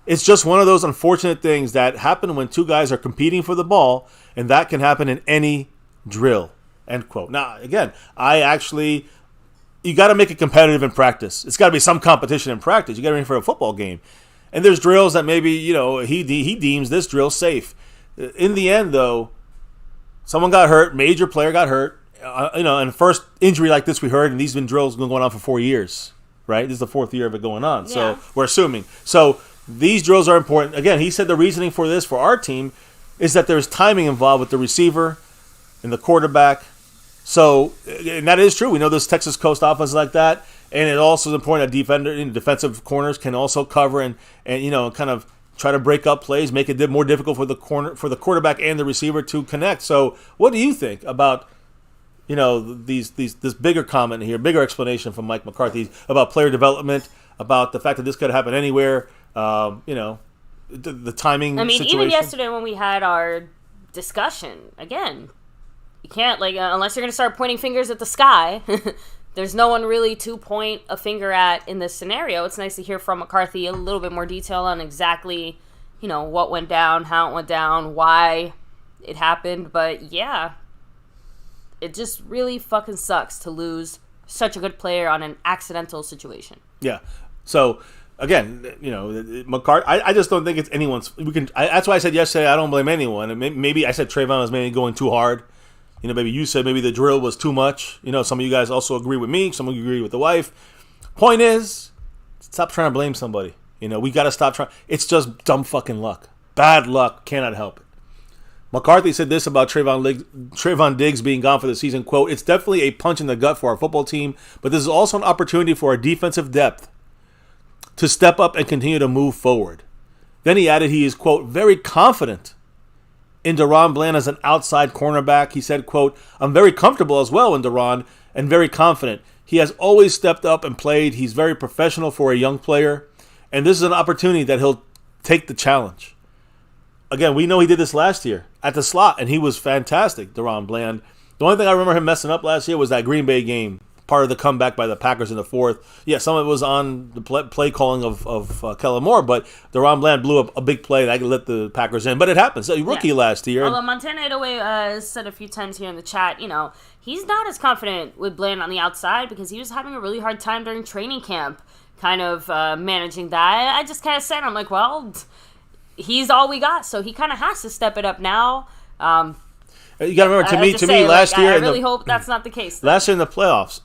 It's just one of those unfortunate things that happen when two guys are competing for the ball, and that can happen in any drill. End quote. Now, again, you got to make it competitive in practice. It's got to be some competition in practice. You got to be ready for a football game. And there's drills that maybe, he deems this drill safe. In the end, though, someone got hurt, major player got hurt. And first injury like this we heard, and these have been drills going on for 4 years, right? This is the fourth year of it going on. Yeah. So we're assuming. So these drills are important. Again, he said the reasoning for this, for our team, is that there's timing involved with the receiver and the quarterback. So, and that is true. We know this Texas Coast offense is like that. And it also is important that defensive corners can also cover and kind of try to break up plays, make it more difficult for the quarterback and the receiver to connect. So, what do you think about this bigger comment here, bigger explanation from Mike McCarthy about player development, about the fact that this could happen anywhere? The timing. I mean, situation? Even yesterday when we had our discussion, again, you can't unless you're going to start pointing fingers at the sky. There's no one really to point a finger at in this scenario. It's nice to hear from McCarthy a little bit more detail on exactly, what went down, how it went down, why it happened. But yeah, it just really fucking sucks to lose such a good player on an accidental situation. Yeah. So again, McCarthy. I just don't think it's anyone's. That's why I said yesterday I don't blame anyone. And maybe I said Trayvon was maybe going too hard. Maybe you said maybe the drill was too much. Some of you guys also agree with me. Some of you agree with the wife. Point is, stop trying to blame somebody. We got to stop trying. It's just dumb fucking luck. Bad luck. Cannot help it. McCarthy said this about Trayvon Diggs being gone for the season. Quote, it's definitely a punch in the gut for our football team, but this is also an opportunity for our defensive depth to step up and continue to move forward. Then he added he is, quote, very confident in DaRon Bland as an outside cornerback. He said, quote, I'm very comfortable as well in DaRon and very confident. He has always stepped up and played. He's very professional for a young player. And this is an opportunity that he'll take the challenge. Again, we know he did this last year at the slot, and he was fantastic, DaRon Bland. The only thing I remember him messing up last year was that Green Bay game, part of the comeback by the Packers in the fourth. Yeah, some of it was on the play calling of Kellen Moore, but DaRon Bland blew up a big play that let the Packers in. But it happened. So rookie last year. Although Montana 808 said a few times here in the chat, he's not as confident with Bland on the outside because he was having a really hard time during training camp kind of managing that. I just kind of said, I'm like, well, he's all we got, so he kind of has to step it up now. You got to remember, to me, last year... I really hope that's not the case. Last year in the playoffs,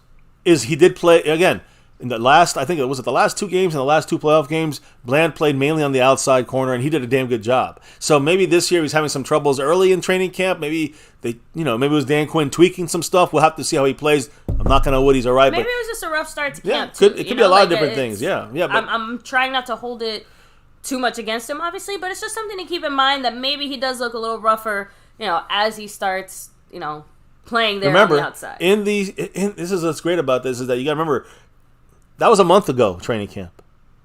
he did play, again, in the last, I think it was the last two games, in the last two playoff games, Bland played mainly on the outside corner, and he did a damn good job. So maybe this year he's having some troubles early in training camp. Maybe maybe it was Dan Quinn tweaking some stuff. We'll have to see how he plays. I'm not going to Woody's all right. Maybe it was just a rough start to camp, it could be a lot of different things. Yeah. But I'm trying not to hold it too much against him, obviously, but it's just something to keep in mind that maybe he does look a little rougher, as he starts, playing there on the outside. This is what's great about this is that you got to remember that was a month ago, training camp.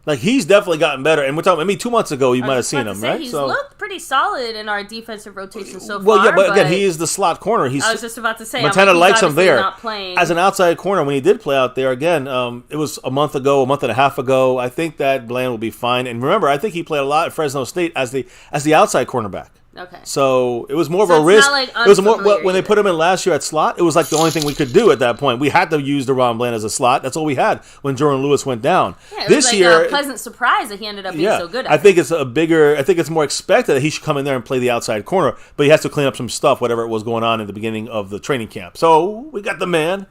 Like, he's definitely gotten better. And we're talking, 2 months ago, you might have seen him, right? He's looked pretty solid in our defensive rotation so far. Well, yeah, but again, he is the slot corner. I was just about to say, Montana likes him there. Not playing. As an outside corner, when he did play out there, again, it was a month and a half ago. I think that Bland will be fine. And remember, I think he played a lot at Fresno State as the outside cornerback. Okay. So it was more of a risk. Like it was more when they put him in last year at slot. It was like the only thing we could do at that point. We had to use DaRon Bland as a slot. That's all we had when Jordan Lewis went down. Yeah, this year, a pleasant surprise that he ended up being so good at. I think it's more expected that he should come in there and play the outside corner, but he has to clean up some stuff, whatever it was going on in the beginning of the training camp. So we got the man,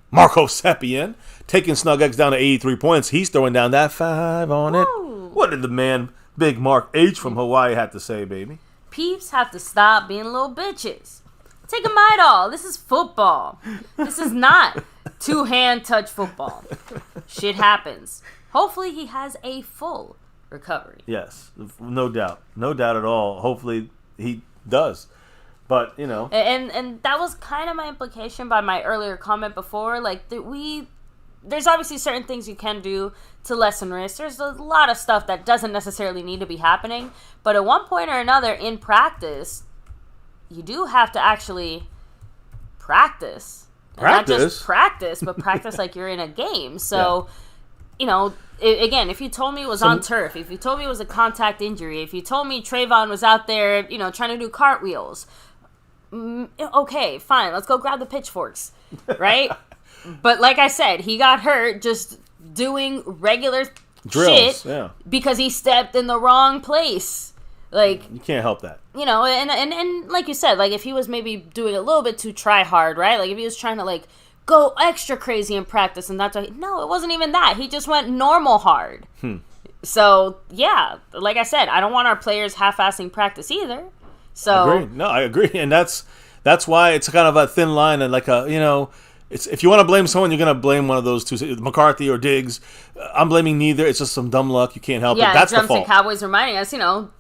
Marco Sepien, taking Snug X down to 83 points. He's throwing down that 5 on it. What did the man, Big Mark H from Hawaii, have to say, baby? Peeps have to stop being little bitches. Take a Midol. This is football. This is not two-hand touch football. Shit happens. Hopefully he has a full recovery. Yes, no doubt. No doubt at all. Hopefully he does. But, you know. And that was kind of my implication by my earlier comment before. Like, there's obviously certain things you can do to lessen risk. There's a lot of stuff that doesn't necessarily need to be happening. But at one point or another in practice, you do have to actually practice. Not just practice, but practice like you're in a game. So, you know, again, if you told me it was on turf, if you told me it was a contact injury, if you told me Trayvon was out there, you know, trying to do cartwheels, okay, fine, let's go grab the pitchforks, right? But like I said, he got hurt just doing regular drills, shit because he stepped in the wrong place. Like, you can't help that. You know, and like you said, like if he was maybe doing a little bit too try hard, right? Like if he was trying to like go extra crazy in practice and that's why no, it wasn't even that. He just went normal hard. So, yeah, like I said, I don't want our players half-assing practice either. So I agree. And that's why it's kind of a thin line and like a, you know, it's, if you want to blame someone, you're going to blame one of those two, McCarthy or Diggs. I'm blaming neither. It's just some dumb luck. You can't help it. That's the fault. Cowboys reminding us, you know,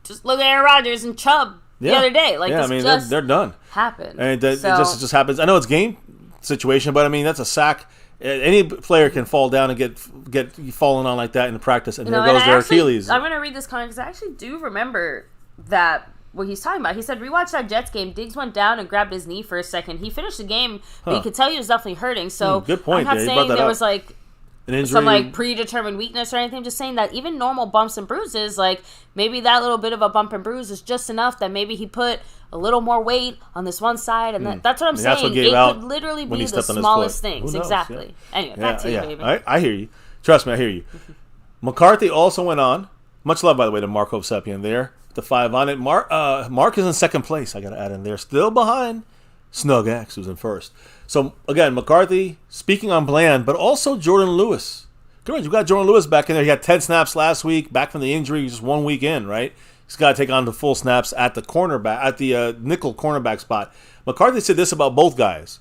just look at Aaron Rodgers and Chubb the other day. Like, I mean, they're done. Happened. And it just happens. I know it's game situation, but I mean, that's a sack. Any player can fall down and get fallen on like that in practice, and there goes their Achilles. I'm going to read this comment because I actually do remember that. What he's talking about. He said, rewatch that Jets game. Diggs went down and grabbed his knee for a second. He finished the game, but you could tell he was definitely hurting. So good point. I'm not saying there was like an injury, some like predetermined weakness or anything. I'm just saying that even normal bumps and bruises, like maybe that little bit of a bump and bruise is just enough that maybe he put a little more weight on this one side, and that's what I'm saying. It could literally be the smallest things. Exactly. Yeah. Anyway, back to you, baby. I hear you. Trust me, I hear you. McCarthy also went on. Much love, by the way, to Marco Sepien there. The 5 on it. Mark is in second place. I got to add in there. Still behind Snug X, who's in first. So, again, McCarthy speaking on Bland, but also Jordan Lewis. Good, you got Jordan Lewis back in there. He had 10 snaps last week, back from the injury, just 1 week in, right? He's got to take on the full snaps at the cornerback, at the nickel cornerback spot. McCarthy said this about both guys.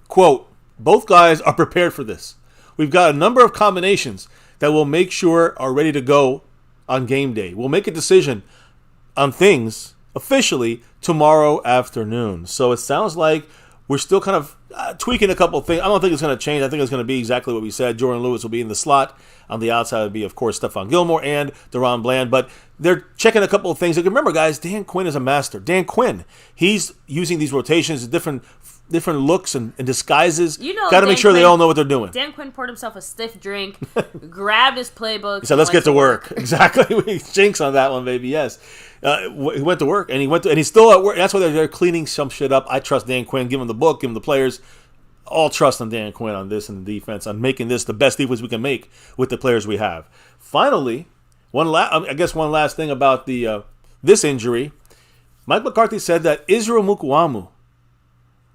Quote, both guys are prepared for this. We've got a number of combinations that we'll make sure are ready to go on game day. We'll make a decision on things officially tomorrow afternoon. So it sounds like we're still kind of tweaking a couple of things. I don't think it's going to change. I think it's going to be exactly what we said. Jordan Lewis will be in the slot. On the outside would be, of course, Stephon Gilmore and DaRon Bland. But they're checking a couple of things. Like, remember, guys, Dan Quinn is a master. Dan Quinn, he's using these rotations, different looks and disguises. You know, got to make sure they all know what they're doing. Dan Quinn poured himself a stiff drink, grabbed his playbook. He said, "Let's get to work." Exactly. We jinx on that one, baby. Yes, he went to work, and he's still at work. That's why they're cleaning some shit up. I trust Dan Quinn. Give him the book. Give him the players. All trust on Dan Quinn on this and the defense on making this the best defense we can make with the players we have. Finally, one last thing about the this injury. Mike McCarthy said that Israel Mukuamu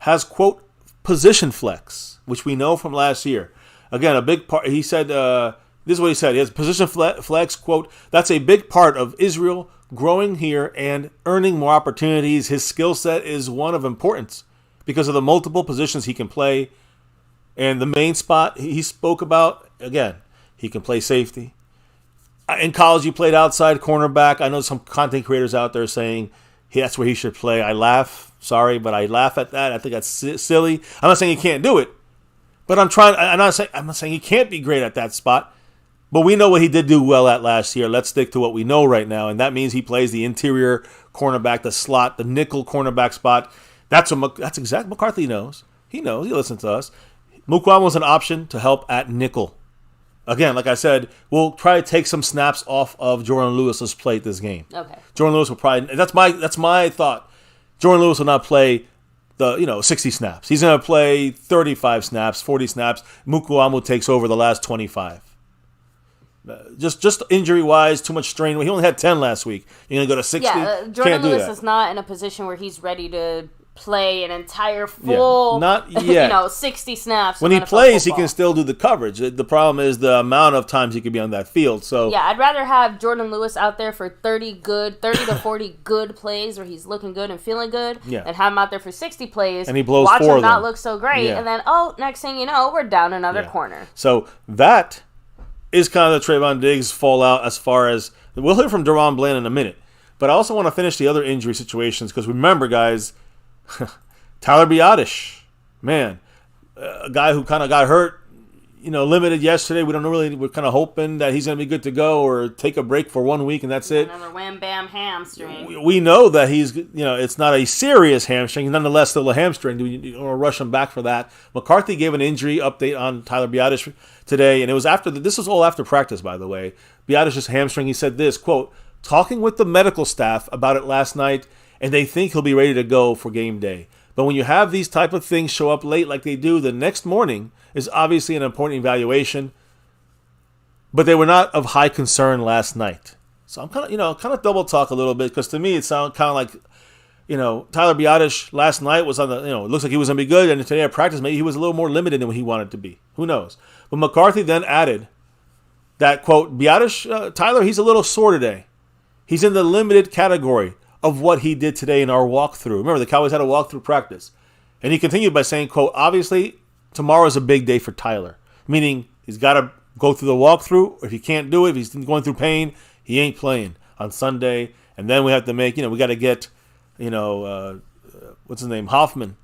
has, quote, position flex, which we know from last year. Again, a big part, he said, this is what he said. He has position flex, quote, that's a big part of Israel growing here and earning more opportunities. His skill set is one of importance because of the multiple positions he can play. And the main spot he spoke about, again, he can play safety. In college, he played outside cornerback. I know some content creators out there saying that's where he should play. I laugh. Sorry, but I laugh at that. I think that's silly. I'm not saying he can't do it, but I'm not saying he can't be great at that spot. But we know what he did do well at last year. Let's stick to what we know right now, and that means he plays the interior cornerback, the slot, the nickel cornerback spot. That's exactly McCarthy knows. He knows. He listens to us. Mukuamu was an option to help at nickel. Again, like I said, we'll try to take some snaps off of Jordan Lewis's plate this game. Okay. Jordan Lewis will probably. That's my thought. Jordan Lewis will not play the 60 snaps. He's going to play 35 snaps, 40 snaps. Mukuamu takes over the last 25. Just injury-wise, too much strain. He only had 10 last week. You're going to go to 60? Yeah, Jordan Lewis is not in a position where he's ready to play an entire full, not yet. 60 snaps. When he plays, he can still do the coverage. The problem is the amount of times he could be on that field. So yeah, I'd rather have Jordan Lewis out there for 30 to 40 good plays where he's looking good and feeling good, and have him out there for 60 plays and he blows watch 4 him of them. not look so great, and then next thing you know, we're down another corner. So that is kind of the Trayvon Diggs fallout as far as we'll hear from DaRon Bland in a minute. But I also want to finish the other injury situations because remember, guys. Tyler Biadasz, man, a guy who kind of got hurt, limited yesterday. We're kind of hoping that he's going to be good to go or take a break for 1 week and that's it. Another wham bam hamstring. We know that he's, it's not a serious hamstring, nonetheless still a hamstring. You don't want to rush him back for that. McCarthy gave an injury update on Tyler Biadasz today, and it was this was all after practice, by the way. Biadasz's hamstring, he said this, quote, talking with the medical staff about it last night, and they think he'll be ready to go for game day. But when you have these type of things show up late like they do, the next morning is obviously an important evaluation. But they were not of high concern last night. So I'm kind of double talk a little bit because to me it sounds kind of like, Tyler Biadasz last night was on the, it looks like he was going to be good. And today at practice, maybe he was a little more limited than what he wanted to be. Who knows? But McCarthy then added that, quote, Biadasz, Tyler, he's a little sore today. He's in the limited category of what he did today in our walkthrough. Remember, the Cowboys had a walkthrough practice. And he continued by saying, quote, obviously, tomorrow is a big day for Tyler. Meaning, he's got to go through the walkthrough. If he can't do it, if he's going through pain, he ain't playing on Sunday. And then we have to make, we got to get, what's his name, Hoffman,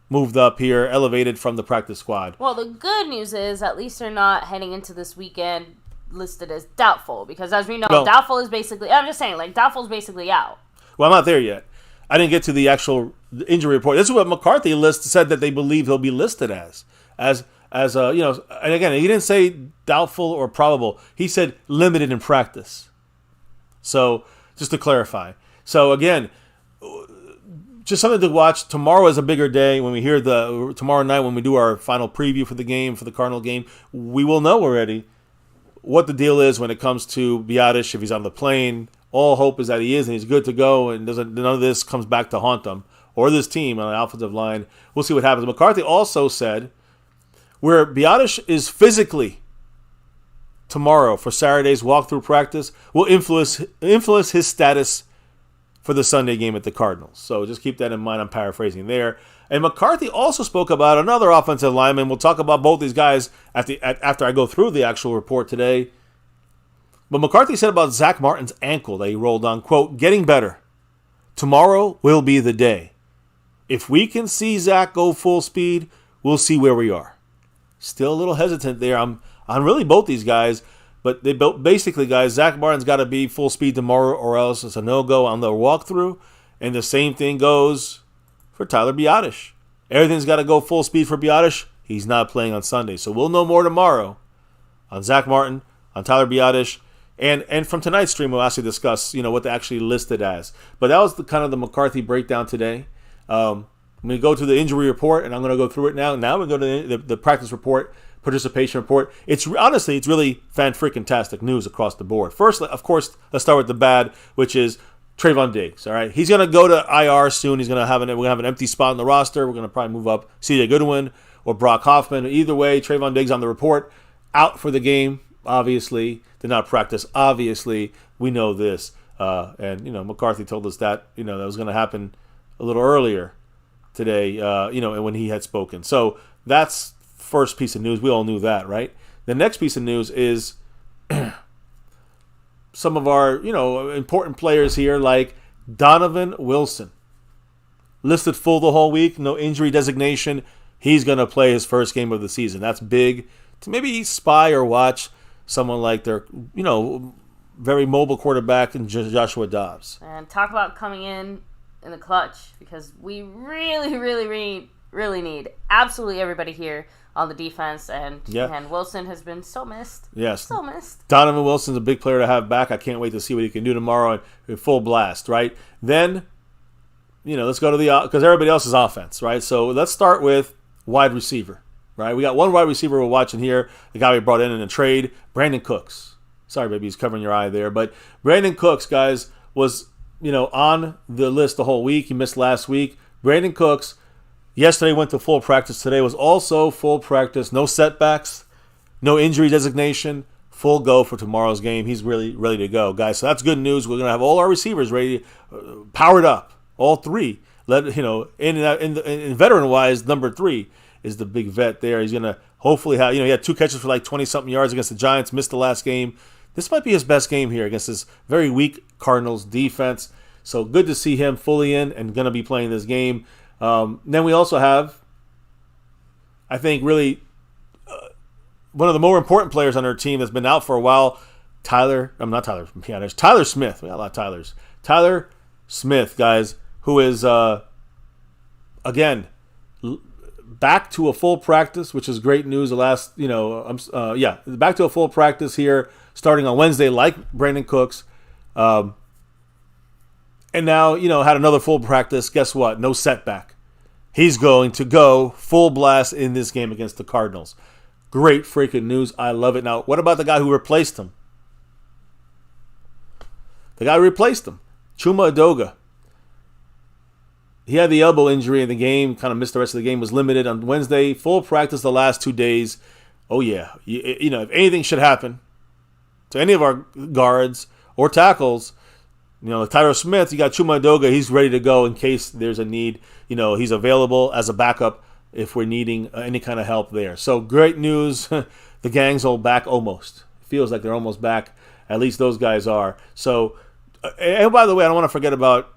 moved up here, elevated from the practice squad. Well, the good news is at least they're not heading into this weekend listed as doubtful. Because as we know, doubtful is basically, I'm just saying, doubtful is basically out. Well, I'm not there yet. I didn't get to the actual injury report. This is what McCarthy said that they believe he'll be listed as and again, he didn't say doubtful or probable. He said limited in practice. So, just to clarify. So, again, just something to watch. Tomorrow is a bigger day. When we hear tomorrow night when we do our final preview for the game, for the Cardinal game, we will know already what the deal is when it comes to Biadasz, if he's on the plane. All hope is that he is and he's good to go and none of this comes back to haunt him or this team on the offensive line. We'll see what happens. McCarthy also said where Biadasz is physically tomorrow for Saturday's walkthrough practice will influence his status for the Sunday game at the Cardinals. So just keep that in mind. I'm paraphrasing there. And McCarthy also spoke about another offensive lineman. We'll talk about both these guys after I go through the actual report today. But McCarthy said about Zach Martin's ankle that he rolled on, quote, getting better. Tomorrow will be the day. If we can see Zach go full speed, we'll see where we are. Still a little hesitant there. I'm really both these guys, but they basically, guys, Zach Martin's got to be full speed tomorrow or else it's a no-go on the walkthrough. And the same thing goes for Tyler Biadasz. Everything's got to go full speed for Biadasz. He's not playing on Sunday. So we'll know more tomorrow on Zach Martin, on Tyler Biadasz. And from tonight's stream, we'll actually discuss, what they actually listed as. But that was kind of the McCarthy breakdown today. We go to the injury report, and I'm going to go through it now. Now we go to the practice report, participation report. It's really fan-freaking-tastic news across the board. First, of course, let's start with the bad, which is Trayvon Diggs. All right, he's going to go to IR soon. We're going to have an empty spot in the roster. We're going to probably move up C.J. Goodwin or Brock Hoffman. Either way, Trayvon Diggs on the report, out for the game. Obviously, did not practice. Obviously, we know this. And McCarthy told us that, that was going to happen a little earlier today, and when he had spoken. So that's first piece of news. We all knew that, right? The next piece of news is some of our, important players here like Donovan Wilson. Listed full the whole week, no injury designation. He's going to play his first game of the season. That's big to maybe spy or watch someone like their, very mobile quarterback in Joshua Dobbs. And talk about coming in the clutch, because we really need absolutely everybody here on the defense, and Wilson has been so missed. Yes. So missed. Donovan Wilson's a big player to have back. I can't wait to see what he can do tomorrow in full blast, right? Then, let's go to because everybody else is offense, right? So let's start with wide receiver, right? We got one wide receiver we're watching here, the guy we brought in a trade, Brandon Cooks. Sorry, baby, he's covering your eye there. But Brandon Cooks, guys, was, on the list the whole week. He missed last week. Brandon Cooks, yesterday went to full practice. Today was also full practice. No setbacks, no injury designation, full go for tomorrow's game. He's really ready to go, guys. So that's good news. We're going to have all our receivers ready, powered up, all three. In veteran-wise, number 3 is the big vet there. He's going to hopefully have, he had 2 catches for like 20-something yards against the Giants, missed the last game. This might be his best game here against this very weak Cardinals defense. So good to see him fully in and going to be playing this game. Then we also have, I think, really one of the more important players on our team that's been out for a while, Tyler Smith. We got a lot of Tylers. Tyler Smith, guys, who is, again, back to a full practice, which is great news. Back to a full practice here starting on Wednesday, like Brandon Cooks. And now, had another full practice. Guess what? No setback. He's going to go full blast in this game against the Cardinals. Great freaking news. I love it. Now, what about the guy who replaced him? Chuma Edoga. He had the elbow injury in the game, kind of missed the rest of the game, was limited on Wednesday. Full practice the last 2 days. Oh, yeah. If anything should happen to any of our guards or tackles, like Tyler Smith, you got Chuma Edoga. He's ready to go in case there's a need. He's available as a backup if we're needing any kind of help there. So great news. The gang's all back almost. Feels like they're almost back. At least those guys are. So, and by the way, I don't want to forget about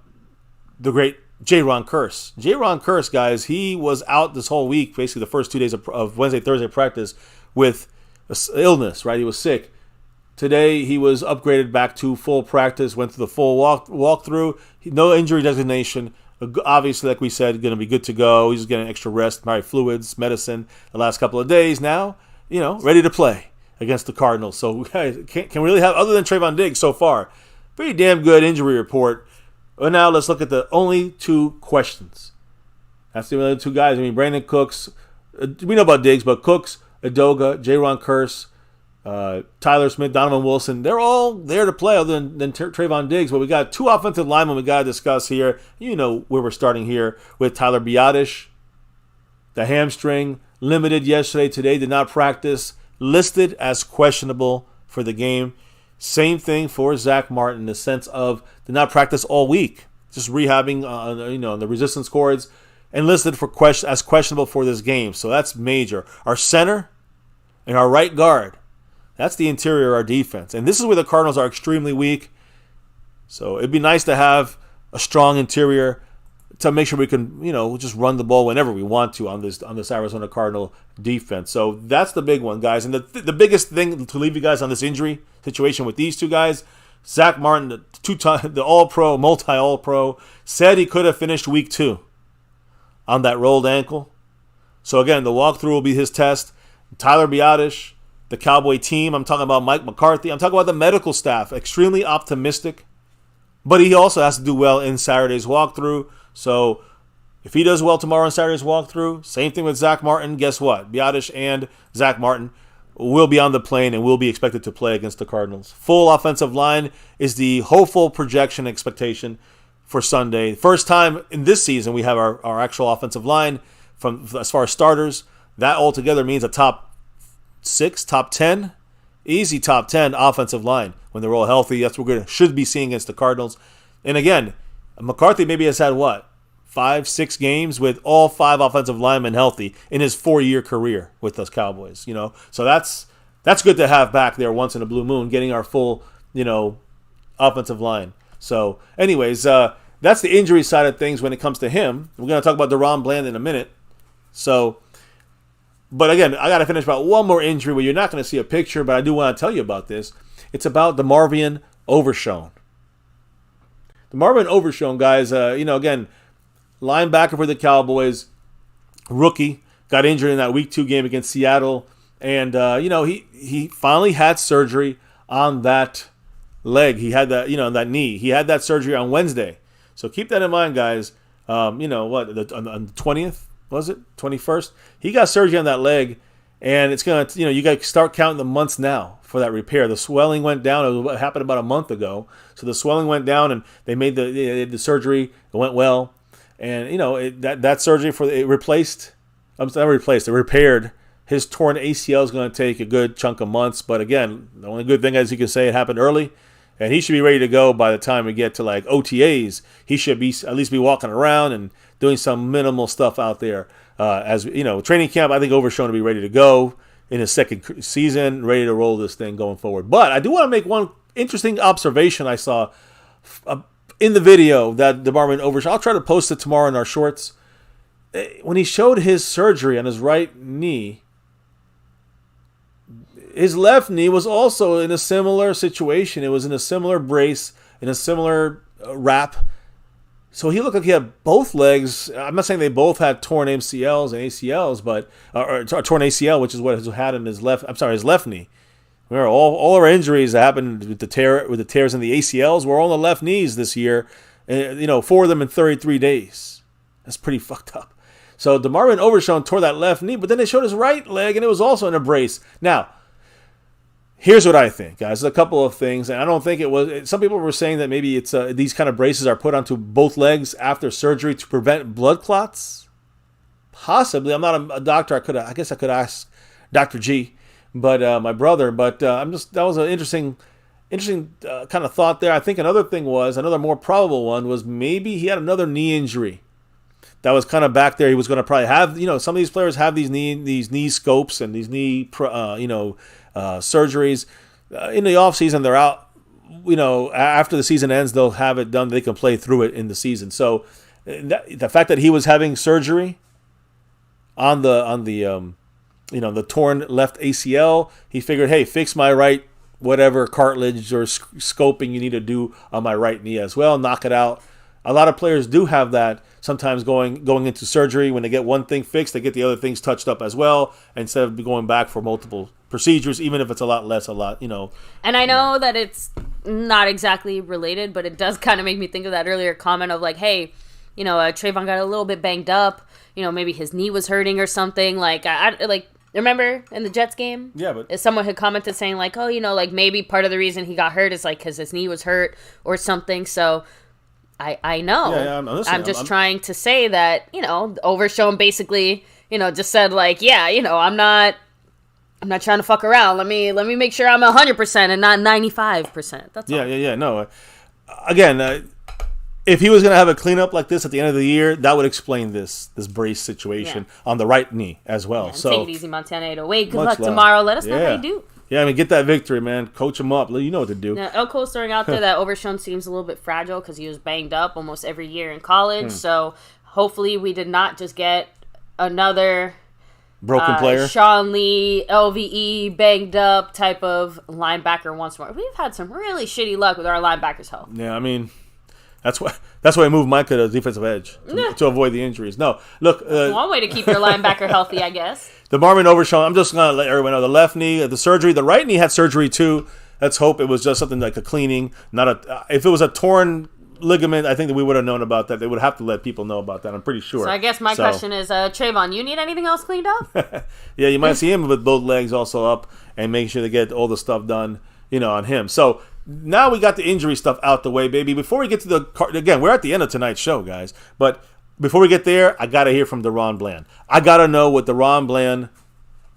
the great DaRon Curse. DaRon Curse, guys, he was out this whole week, basically the first 2 days of Wednesday, Thursday practice with illness, right? He was sick. Today, he was upgraded back to full practice, went through the full walkthrough. No injury designation. Obviously, like we said, going to be good to go. He's getting extra rest, fluids, medicine the last couple of days. Now, ready to play against the Cardinals. So, guys, can really have, other than Trayvon Diggs so far, pretty damn good injury report. But now let's look at the only 2 questions. That's the only 2 guys. Brandon Cooks. We know about Diggs, but Cooks, Edoga, DaRon Curse, Tyler Smith, Donovan Wilson, they're all there to play other than Trayvon Diggs. But we got 2 offensive linemen we got to discuss here. Where we're starting here with Tyler Biadasz. The hamstring, limited yesterday, today, did not practice. Listed as questionable for the game. Same thing for Zach Martin in the sense of did not practice all week. Just rehabbing on the resistance cords and listed for as questionable for this game. So that's major. Our center and our right guard. That's the interior of our defense. And this is where the Cardinals are extremely weak. So it'd be nice to have a strong interior to make sure we can, just run the ball whenever we want to on this Arizona Cardinal defense. So that's the big one, guys. And the biggest thing to leave you guys on this injury situation with these 2 guys, Zach Martin, the All-Pro, multi-All-Pro, said he could have finished week 2 on that rolled ankle. So again, the walkthrough will be his test. Tyler Biadasz, the Cowboy team. I'm talking about Mike McCarthy. I'm talking about the medical staff. Extremely optimistic. But he also has to do well in Saturday's walkthrough. So if he does well tomorrow in Saturday's walkthrough, same thing with Zach Martin. Guess what? Biadasz and Zach Martin will be on the plane and will be expected to play against the Cardinals. Full offensive line is the hopeful projection expectation for Sunday. First time in this season we have our actual offensive line from as far as starters. That altogether means a top 6, top 10, easy top 10 offensive line when they're all healthy. That's what we should be seeing against the Cardinals. And again, McCarthy maybe has had 5-6 games with all 5 offensive linemen healthy in his 4-year career with those Cowboys. So that's good to have back there once in a blue moon, getting our full offensive line. So, anyways, that's the injury side of things when it comes to him. We're going to talk about DaRon Bland in a minute. So, But again, I got to finish about one more injury where you're not going to see a picture, but I do want to tell you about this. It's about DeMarvion Overshown. DeMarvion Overshown, guys, again, linebacker for the Cowboys, rookie, got injured in that Week 2 game against Seattle. And, he finally had surgery on that leg. He had that, that knee. He had that surgery on Wednesday. So keep that in mind, guys. On the 20th, was it? 21st? He got surgery on that leg, and it's going to, you got to start counting the months now for that repair. The swelling went down. It happened about a month ago. So the swelling went down, and they made the surgery. It went well. And, that surgery it repaired. His torn ACL is going to take a good chunk of months. But again, the only good thing is you can say it happened early. And he should be ready to go by the time we get to like OTAs. He should be at least be walking around and doing some minimal stuff out there. Training camp, I think Overshown to be ready to go in his second season, ready to roll this thing going forward. But I do want to make one interesting observation I saw in the video that DeMarvion Overshown. I'll try to post it tomorrow in our shorts. When he showed his surgery on his right knee, his left knee was also in a similar situation. It was in a similar brace, in a similar wrap. So he looked like he had both legs. I'm not saying they both had torn MCLs and ACLs, but or torn ACL, which is what he had in his left knee. Remember, all our injuries that happened with the tears in the ACLs were all on the left knees this year. 4 of them in 33 days. That's pretty fucked up. So DeMarvion Overshown tore that left knee, but then they showed his right leg, and it was also in a brace. Now, here's what I think, guys. There's a couple of things, and I don't think it was. Some people were saying that maybe it's these kind of braces are put onto both legs after surgery to prevent blood clots. Possibly. I'm not a doctor. I guess I could ask Dr. G, but my brother. But that was an interesting kind of thought there. I think another more probable one was maybe he had another knee injury that was kind of back there. He was going to probably have, some of these players have these knee scopes and these knee surgeries in the offseason. They're out, after the season ends, they'll have it done. They can play through it in the season. So the fact that he was having surgery on the torn left ACL, he figured, hey, fix my right whatever cartilage or scoping you need to do on my right knee as well, knock it out. A lot of players do have that sometimes going into surgery. When they get one thing fixed, they get the other things touched up as well, instead of going back for multiple procedures, even if it's a lot less, And I know that it's not exactly related, but it does kind of make me think of that earlier comment of like, hey, Trayvon got a little bit banged up. Maybe his knee was hurting or something. Like, remember in the Jets game? Yeah, but someone had commented saying like, oh, maybe part of the reason he got hurt is like because his knee was hurt or something. So I know. Yeah, I'm just trying to say that, Overshown basically, just said like, yeah, I'm not trying to fuck around. Let me make sure I'm 100% and not 95%. That's all. Yeah. No. Again, if he was going to have a cleanup like this at the end of the year, that would explain this brace situation on the right knee as well. Yeah, so take it easy, Montana 808. Good luck tomorrow. Let us know how you do. Yeah, get that victory, man. Coach him up. You know what to do. Now, Elko's throwing out there that Overshown seems a little bit fragile because he was banged up almost every year in college. So hopefully we did not just get another broken player. Sean Lee, LVE, banged up type of linebacker once more. We've had some really shitty luck with our linebackers' health. Yeah, that's why I moved Micah to defensive edge to avoid the injuries. No, look. One way to keep your linebacker healthy, I guess. DeMarvion Overshown, I'm just going to let everyone know, the left knee, the surgery, the right knee had surgery too. Let's hope it was just something like a cleaning, if it was a torn ligament, I think that we would have known about that. They would have to let people know about that, I'm pretty sure. So I guess my question is, Trayvon, you need anything else cleaned up? Yeah, you might see him with both legs also up and make sure to get all the stuff done, on him. So now we got the injury stuff out the way, baby. Before we get to again, we're at the end of tonight's show, guys, but before we get there, I got to hear from DaRon Bland. I got to know what DaRon Bland,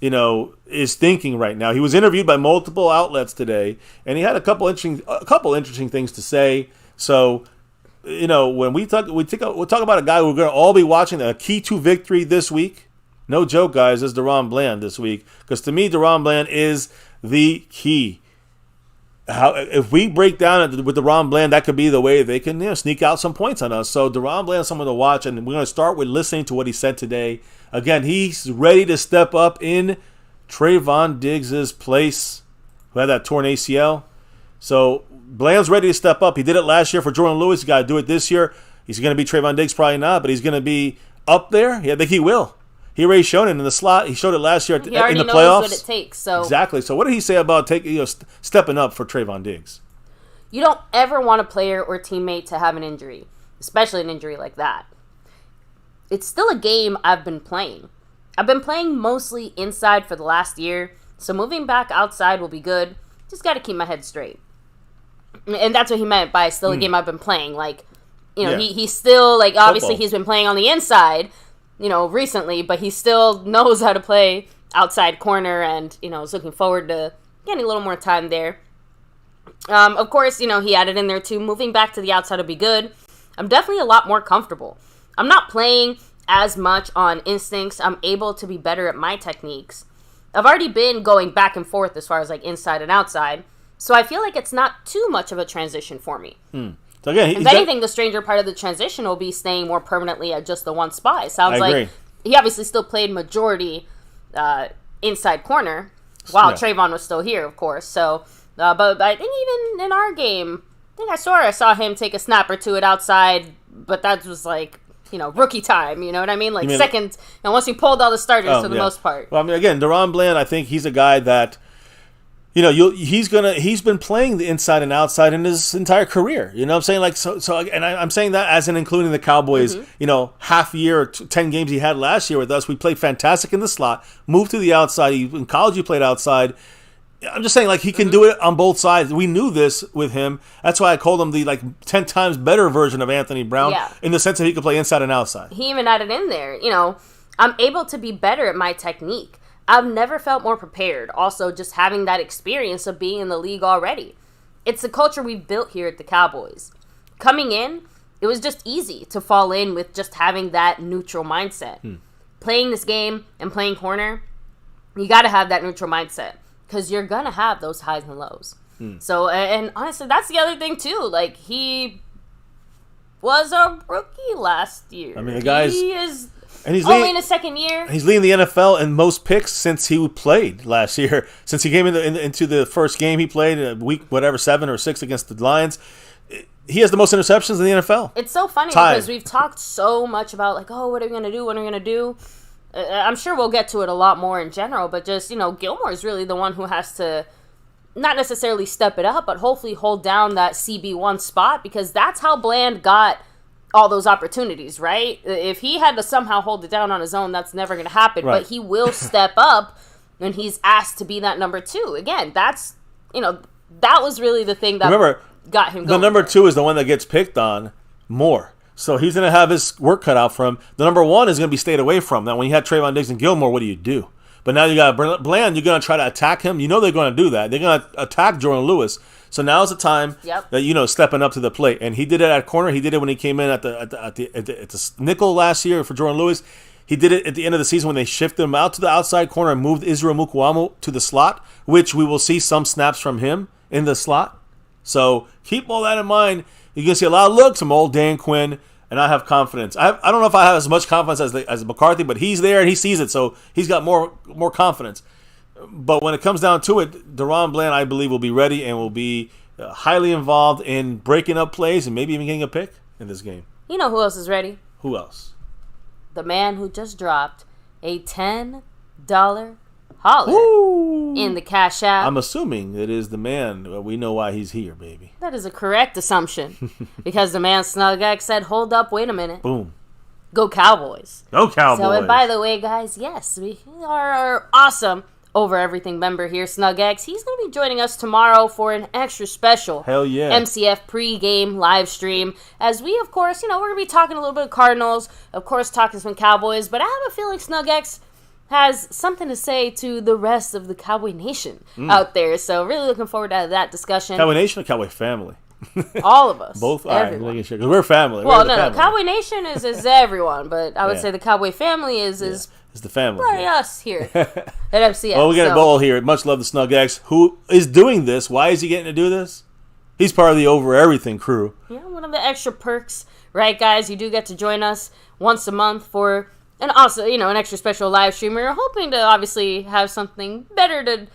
is thinking right now. He was interviewed by multiple outlets today, and he had a couple interesting things to say. So, when we'll talk about a guy we're going to all be watching, a key to victory this week. No joke, guys, is DaRon Bland this week. Because to me, DaRon Bland is the key if we break down with DaRon Bland, that could be the way they can sneak out some points on us. So DaRon Bland is someone to watch, and we're going to start with listening to what he said today. Again, he's ready to step up in Trayvon Diggs' place, who had that torn ACL. So Bland's ready to step up. He did it last year for Jordan Lewis. He's got to do it this year. He's going to be Trayvon Diggs, probably not, but he's going to be up there. Yeah, I think he will. He already showed it in the slot. He showed it last year in the playoffs. He already knows what it takes. So exactly. So what did he say about stepping up for Trayvon Diggs? You don't ever want a player or teammate to have an injury, especially an injury like that. It's still a game I've been playing. I've been playing mostly inside for the last year, so moving back outside will be good. Just got to keep my head straight. And that's what he meant by still a game I've been playing. Like, he's still, like, obviously Football. He's been playing on the inside, recently, but he still knows how to play outside corner and, is looking forward to getting a little more time there. Of course, he added in there too, moving back to the outside will be good. I'm definitely a lot more comfortable. I'm not playing as much on instincts. I'm able to be better at my techniques. I've already been going back and forth as far as like inside and outside, so I feel like it's not too much of a transition for me. So again, if anything, the stranger part of the transition will be staying more permanently at just the one spot. It sounds like he obviously still played majority inside corner while Trayvon was still here, of course. So, but I think even in our game, I saw him take a snap or two at outside, but that was like, rookie time, you know what I mean? Like second, and once he pulled all the starters for the most part. Well, I mean, again, DaRon Bland, I think he's a guy that, he's been playing the inside and outside in his entire career. You know what I'm saying? Like, so and I'm saying that as in including the Cowboys, half year, or 10 games he had last year with us. We played fantastic in the slot, moved to the outside. In college, he played outside. I'm just saying, like, he can do it on both sides. We knew this with him. That's why I called him the 10 times better version of Anthony Brown, in the sense that he could play inside and outside. He even added in there, I'm able to be better at my technique. I've never felt more prepared. Also, just having that experience of being in the league already. It's the culture we've built here at the Cowboys. Coming in, it was just easy to fall in with just having that neutral mindset. Playing this game and playing corner, you got to have that neutral mindset. Because you're going to have those highs and lows. So, and honestly, that's the other thing, too. Like, he was a rookie last year. I mean, the guy's... He's only in his second year. He's leading the NFL in most picks since he played last year. Since he came into the first game he played, week, 7 or 6 against the Lions. He has the most interceptions in the NFL. It's so funny because we've talked so much about, like, what are we going to do? What are we going to do? I'm sure we'll get to it a lot more in general, but just, Gilmore is really the one who has to not necessarily step it up, but hopefully hold down that CB1 spot, because that's how Bland got all those opportunities, right? If he had to somehow hold it down on his own, that's never going to happen, but he will step up when he's asked to be that number 2. Again, that's, that was really the thing that got him going. The number 2 is the one that gets picked on more. So he's going to have his work cut out for him. The number 1 is going to be stayed away from. Now, when you had Trayvon Diggs and Gilmore, what do you do? But now you got Bland, you're going to try to attack him. You know they're going to do that. They're going to attack Jordan Lewis. So now's the time that, stepping up to the plate. And he did it at corner. He did it when he came in at the nickel last year for Jordan Lewis. He did it at the end of the season when they shifted him out to the outside corner and moved Israel Mukuamu to the slot, which we will see some snaps from him in the slot. So keep all that in mind. You're going to see a lot of looks from old Dan Quinn, and I have confidence. I don't know if I have as much confidence as McCarthy, but he's there and he sees it, so he's got more confidence. But when it comes down to it, DaRon Bland, I believe, will be ready and will be highly involved in breaking up plays and maybe even getting a pick in this game. You know who else is ready? Who else? The man who just dropped a $10 holler in the Cash App. I'm assuming it is the man. We know why he's here, baby. That is a correct assumption. Because the man SnugX said, hold up, wait a minute. Boom. Go Cowboys. Go Cowboys. So, and by the way, guys, yes, we are our awesome Over Everything member here, SnugX. He's going to be joining us tomorrow for an extra special MCF pre-game live stream. As we, of course, we're going to be talking a little bit of Cardinals, of course, talking some Cowboys, but I have a feeling SnugX has something to say to the rest of the Cowboy Nation out there. So really looking forward to that discussion. Cowboy Nation or Cowboy Family? All of us. Both. Everyone. Right, sure, 'cause we're family. Well, no, Cowboy Nation is everyone, but I would say the Cowboy family is it's the family. Probably us here at FCS. Well, we got a ball here. Much love to Snug X, who is doing this. Why is he getting to do this? He's part of the Over Everything crew. Yeah, one of the extra perks, right, guys? You do get to join us once a month for, and also, an extra special live stream. We're hoping to obviously have something better to,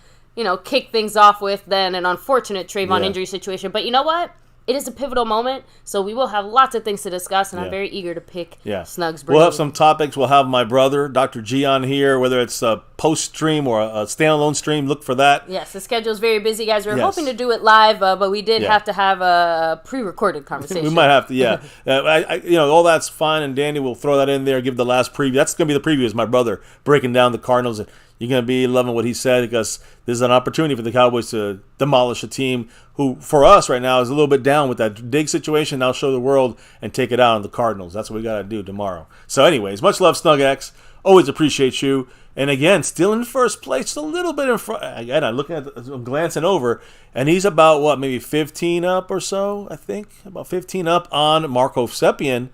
kick things off with than an unfortunate Trayvon injury situation. But you know what? It is a pivotal moment, so we will have lots of things to discuss, and I'm very eager to pick Snug's brain. We'll have some topics. We'll have my brother, Dr. G, on here, whether it's a post-stream or a standalone stream. Look for that. Yes, the schedule's very busy, guys. We're hoping to do it live, but we did have to have a pre-recorded conversation. We might have to, all that's fine, and Danny will throw that in there, give the last preview. That's going to be the preview, is my brother breaking down the Cardinals. And you're going to be loving what he said, because this is an opportunity for the Cowboys to demolish a team who, for us right now, is a little bit down with that Diggs situation. Now show the world and take it out on the Cardinals. That's what we got to do tomorrow. So anyways, much love, Snug X. Always appreciate you. And again, still in first place, just a little bit in front. Again, I'm glancing over, and he's about, maybe 15 up or so, I think. About 15 up on Marco Seppian,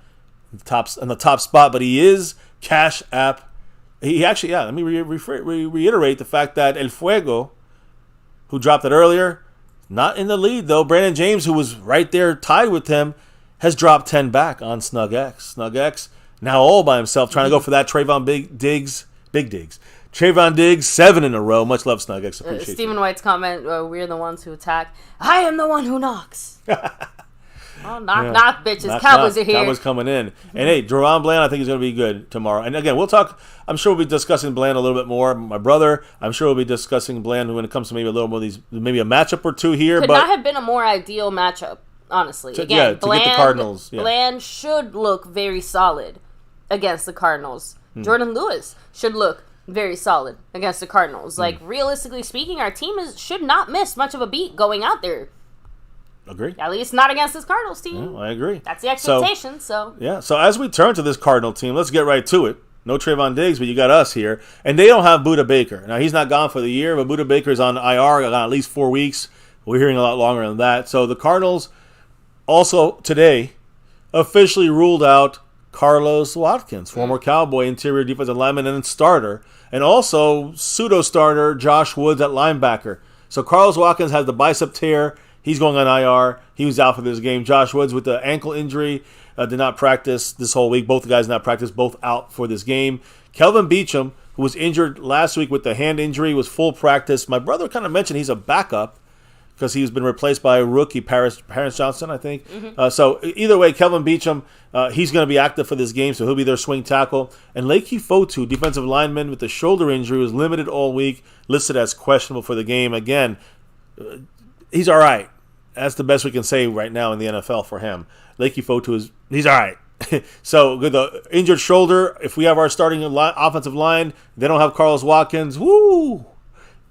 in the top spot. But he is Cash App. He actually, let me reiterate the fact that El Fuego, who dropped it earlier, not in the lead, though. Brandon James, who was right there tied with him, has dropped 10 back on Snug X. Snug X, now all by himself, trying to go for that Trayvon Diggs. Trayvon Diggs, 7 in a row. Much love, Snug X. Appreciate Stephen White's comment, we're the ones who attack. I am the one who knocks. Oh, knock, bitches. Cowboys are here. Cowboys coming in. And hey, DaRon Bland, I think is going to be good tomorrow. And again, we'll talk. I'm sure we'll be discussing Bland a little bit more. My brother, I'm sure we'll be discussing Bland when it comes to maybe a little more of these, maybe a matchup or two here. Could not have been a more ideal matchup, honestly. To get the Cardinals. Yeah. Bland should look very solid against the Cardinals. Jordan Lewis should look very solid against the Cardinals. Like, realistically speaking, our team should not miss much of a beat going out there. Agree. At least not against this Cardinals team. Yeah, I agree. That's the expectation. So as we turn to this Cardinal team, let's get right to it. No Trayvon Diggs, but you got us here. And they don't have Budda Baker. Now, he's not gone for the year, but Budda Baker's on IR, got at least 4 weeks. We're hearing a lot longer than that. So the Cardinals also today officially ruled out Carlos Watkins, former Cowboy interior defensive lineman and starter, and also pseudo-starter Josh Woods at linebacker. So Carlos Watkins has the bicep tear. He's going on IR. He was out for this game. Josh Woods with the ankle injury did not practice this whole week. Both the guys did not practice, both out for this game. Kelvin Beachum, who was injured last week with the hand injury, was full practice. My brother kind of mentioned he's a backup because he's been replaced by a rookie, Paris Johnson, I think. So either way, Kelvin Beachum, he's going to be active for this game, so he'll be their swing tackle. And Leiki Fotu, defensive lineman with the shoulder injury, was limited all week, listed as questionable for the game. Again, he's all right. That's the best we can say right now in the NFL for him. Leiki Fotu he's all right. So with the injured shoulder, if we have our starting offensive line, they don't have Carlos Watkins. Woo!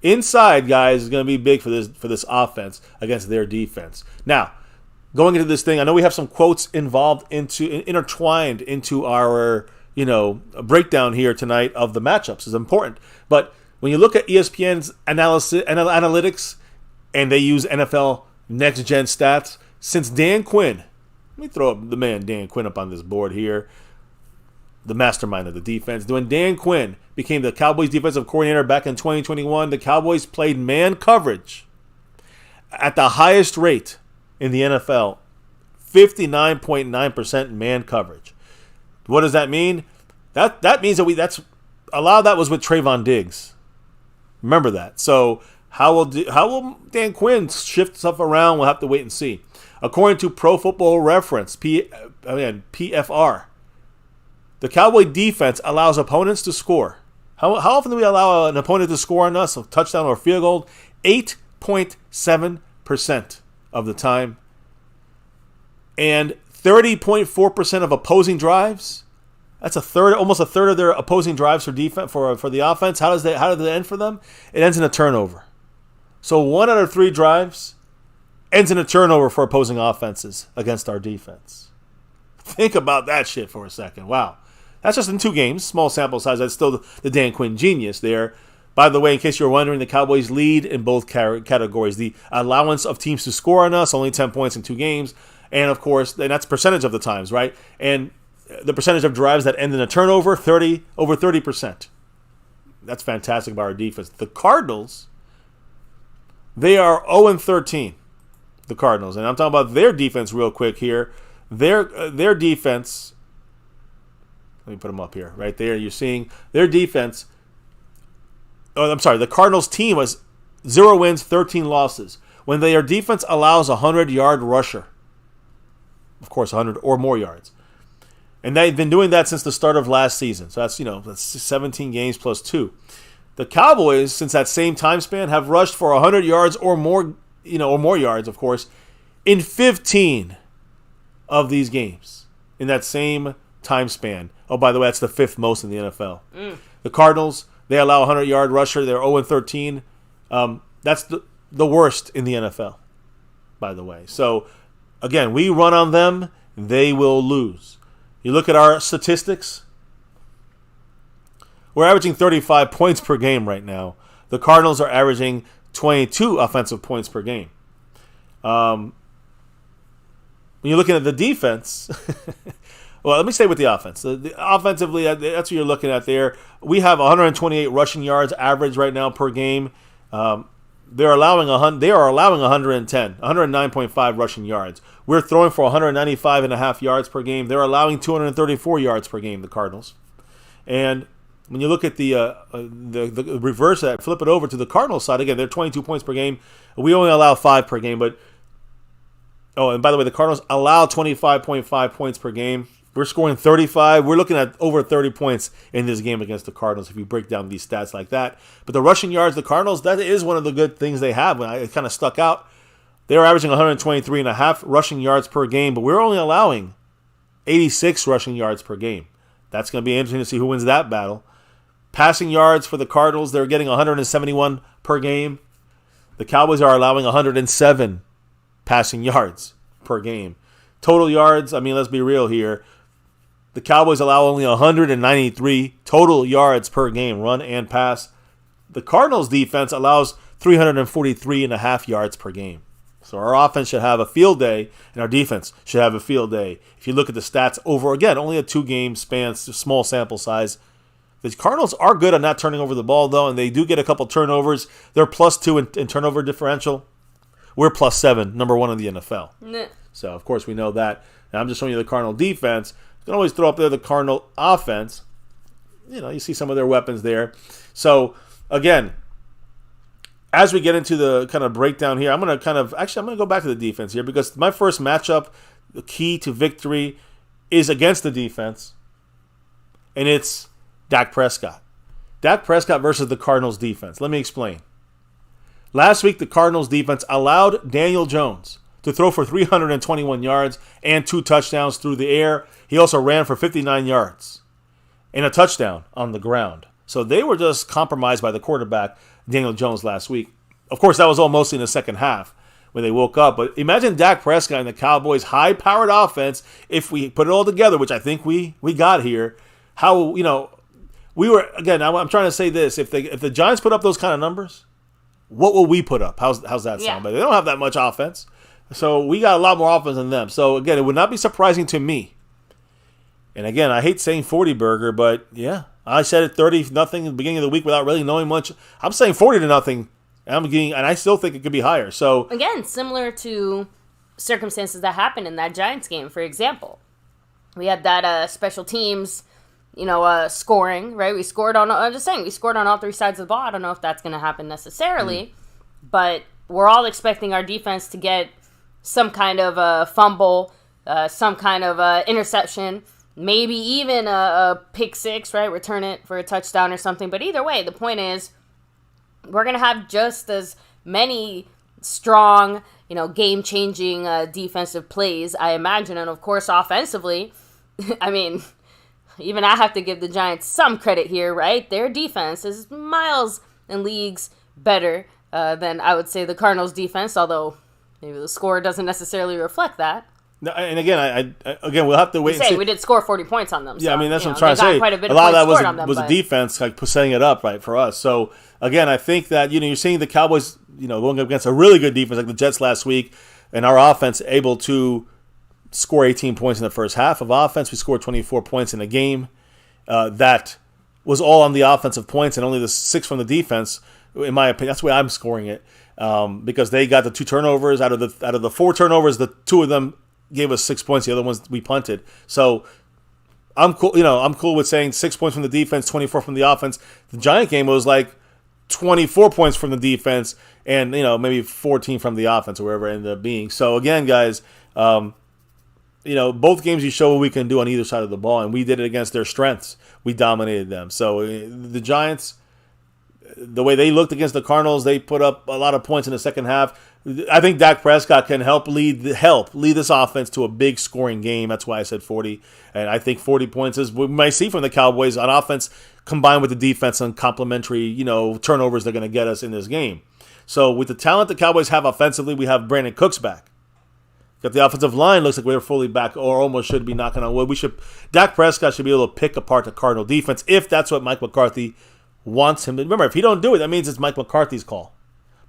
Inside, guys, is going to be big for this offense against their defense. Now, going into this thing, I know we have some quotes intertwined into our breakdown here tonight of the matchups. Is important, but when you look at ESPN's analytics, and they use NFL Next Gen stats since Dan Quinn. Let me throw up the man Dan Quinn up on this board here. The mastermind of the defense. When Dan Quinn became the Cowboys defensive coordinator back in 2021, the Cowboys played man coverage at the highest rate in the NFL, 59.9% man coverage. What does that mean? That means that a lot of that was with Trayvon Diggs. Remember that. So how will Dan Quinn shift stuff around? We'll have to wait and see. According to Pro Football Reference, PFR, the Cowboy defense allows opponents to score. How often do we allow an opponent to score on us, a touchdown or a field goal? 8.7% of the time. And 30.4% of opposing drives. That's almost a third of their opposing drives for defense for the offense. How does it end for them? It ends in a turnover. So 1 out of 3 drives ends in a turnover for opposing offenses against our defense. Think about that shit for a second. Wow. That's just in 2 games. Small sample size. That's still the Dan Quinn genius there. By the way, in case you're wondering, the Cowboys lead in both categories. The allowance of teams to score on us, only 10 points in 2 games. And, of course, and that's percentage of the times, right? And the percentage of drives that end in a turnover, over 30%. That's fantastic by our defense. The Cardinals, they are 0-13, the Cardinals. And I'm talking about their defense real quick here. Their defense, let me put them up here, right there. You're seeing their defense. Oh, I'm sorry. The Cardinals team was 0 wins, 13 losses. When their defense allows a 100-yard rusher, of course, 100 or more yards. And they've been doing that since the start of last season. So that's 17 games plus 2. The Cowboys, since that same time span, have rushed for 100 yards or more, or more yards, of course, in 15 of these games in that same time span. Oh, by the way, that's the 5th most in the NFL. The Cardinals, they allow a 100-yard rusher. They're 0-13. That's the worst in the NFL, by the way. So, again, we run on them, they will lose. You look at our statistics, we're averaging 35 points per game right now. The Cardinals are averaging 22 offensive points per game. When you're looking at the defense, well, let me stay with the offense. Offensively, that's what you're looking at there. We have 128 rushing yards average right now per game. They are allowing 109.5 rushing yards. We're throwing for 195.5 yards per game. They're allowing 234 yards per game, the Cardinals. And when you look at the reverse of that, flip it over to the Cardinals side, again, they're 22 points per game. We only allow 5 per game. And by the way, the Cardinals allow 25.5 points per game. We're scoring 35. We're looking at over 30 points in this game against the Cardinals if you break down these stats like that. But the rushing yards, the Cardinals, that is one of the good things they have. It kind of stuck out. They were averaging 123.5 rushing yards per game, but we're only allowing 86 rushing yards per game. That's going to be interesting to see who wins that battle. Passing yards for the Cardinals, they're getting 171 per game. The Cowboys are allowing 107 passing yards per game. Total yards, let's be real here. The Cowboys allow only 193 total yards per game, run and pass. The Cardinals defense allows 343.5 yards per game. So our offense should have a field day, and our defense should have a field day. If you look at the stats over, again, only a 2-game span, small sample size. The Cardinals are good at not turning over the ball, though, and they do get a couple turnovers. They're +2 in turnover differential. We're +7, number 1 in the NFL. Nah. So, of course, we know that. And I'm just showing you the Cardinal defense. You can always throw up there the Cardinal offense. You see some of their weapons there. So, again, as we get into the kind of breakdown here, I'm going to go back to the defense here because my first matchup, the key to victory, is against the defense, and it's Dak Prescott. Dak Prescott versus the Cardinals defense. Let me explain. Last week, the Cardinals defense allowed Daniel Jones to throw for 321 yards and 2 touchdowns through the air. He also ran for 59 yards and a touchdown on the ground. So they were just compromised by the quarterback, Daniel Jones, last week. Of course, that was all mostly in the second half when they woke up. But imagine Dak Prescott and the Cowboys' high-powered offense, if we put it all together, which I think we got here, how, we were, again, I'm trying to say this. If the Giants put up those kind of numbers, what will we put up? How's that sound? But they don't have that much offense. So we got a lot more offense than them. So, again, it would not be surprising to me. And, again, I hate saying 40-burger, but, yeah. I said it 30-0 at the beginning of the week without really knowing much. I'm saying 40-0. And I still think it could be higher. So again, similar to circumstances that happened in that Giants game, for example, we had that special teams, scoring, right? We scored on. I'm just saying we scored on all 3 sides of the ball. I don't know if that's going to happen necessarily, but we're all expecting our defense to get some kind of a fumble, some kind of interception. Maybe even a pick 6, right? Return it for a touchdown or something. But either way, the point is we're going to have just as many strong, game-changing defensive plays, I imagine. And, of course, offensively, even I have to give the Giants some credit here, right? Their defense is miles and leagues better than, I would say, the Cardinals' defense, although maybe the score doesn't necessarily reflect that. And again, again, we'll have to wait and see. We did score 40 points on them. So, yeah, I mean, that's what I'm trying to say. A lot of that was the defense like setting it up right for us. So, again, I think that, you're seeing the Cowboys, going up against a really good defense like the Jets last week, and our offense able to score 18 points in the first half of offense. We scored 24 points in a game. That was all on the offensive points and only the 6 from the defense. In my opinion, that's the way I'm scoring it, because they got the 2 turnovers out of the 4 turnovers. The 2 of them gave us 6 points. The other ones we punted. So I'm cool. I'm cool with saying 6 points from the defense, 24 from the offense. The Giant game was like 24 points from the defense and maybe 14 from the offense or wherever it ended up being. So again, guys, both games you show what we can do on either side of the ball, and we did it against their strengths. We dominated them. So the Giants, the way they looked against the Cardinals, they put up a lot of points in the second half. I think Dak Prescott can help lead this offense to a big scoring game. That's why I said 40. And I think 40 points is what we might see from the Cowboys on offense, combined with the defense and complementary, turnovers they're going to get us in this game. So with the talent the Cowboys have offensively, we have Brandon Cooks back. Got the offensive line, looks like we're fully back, or almost should be, knocking on wood. Dak Prescott should be able to pick apart the Cardinal defense if that's what Mike McCarthy wants him to. Remember, if he don't do it, that means it's Mike McCarthy's call.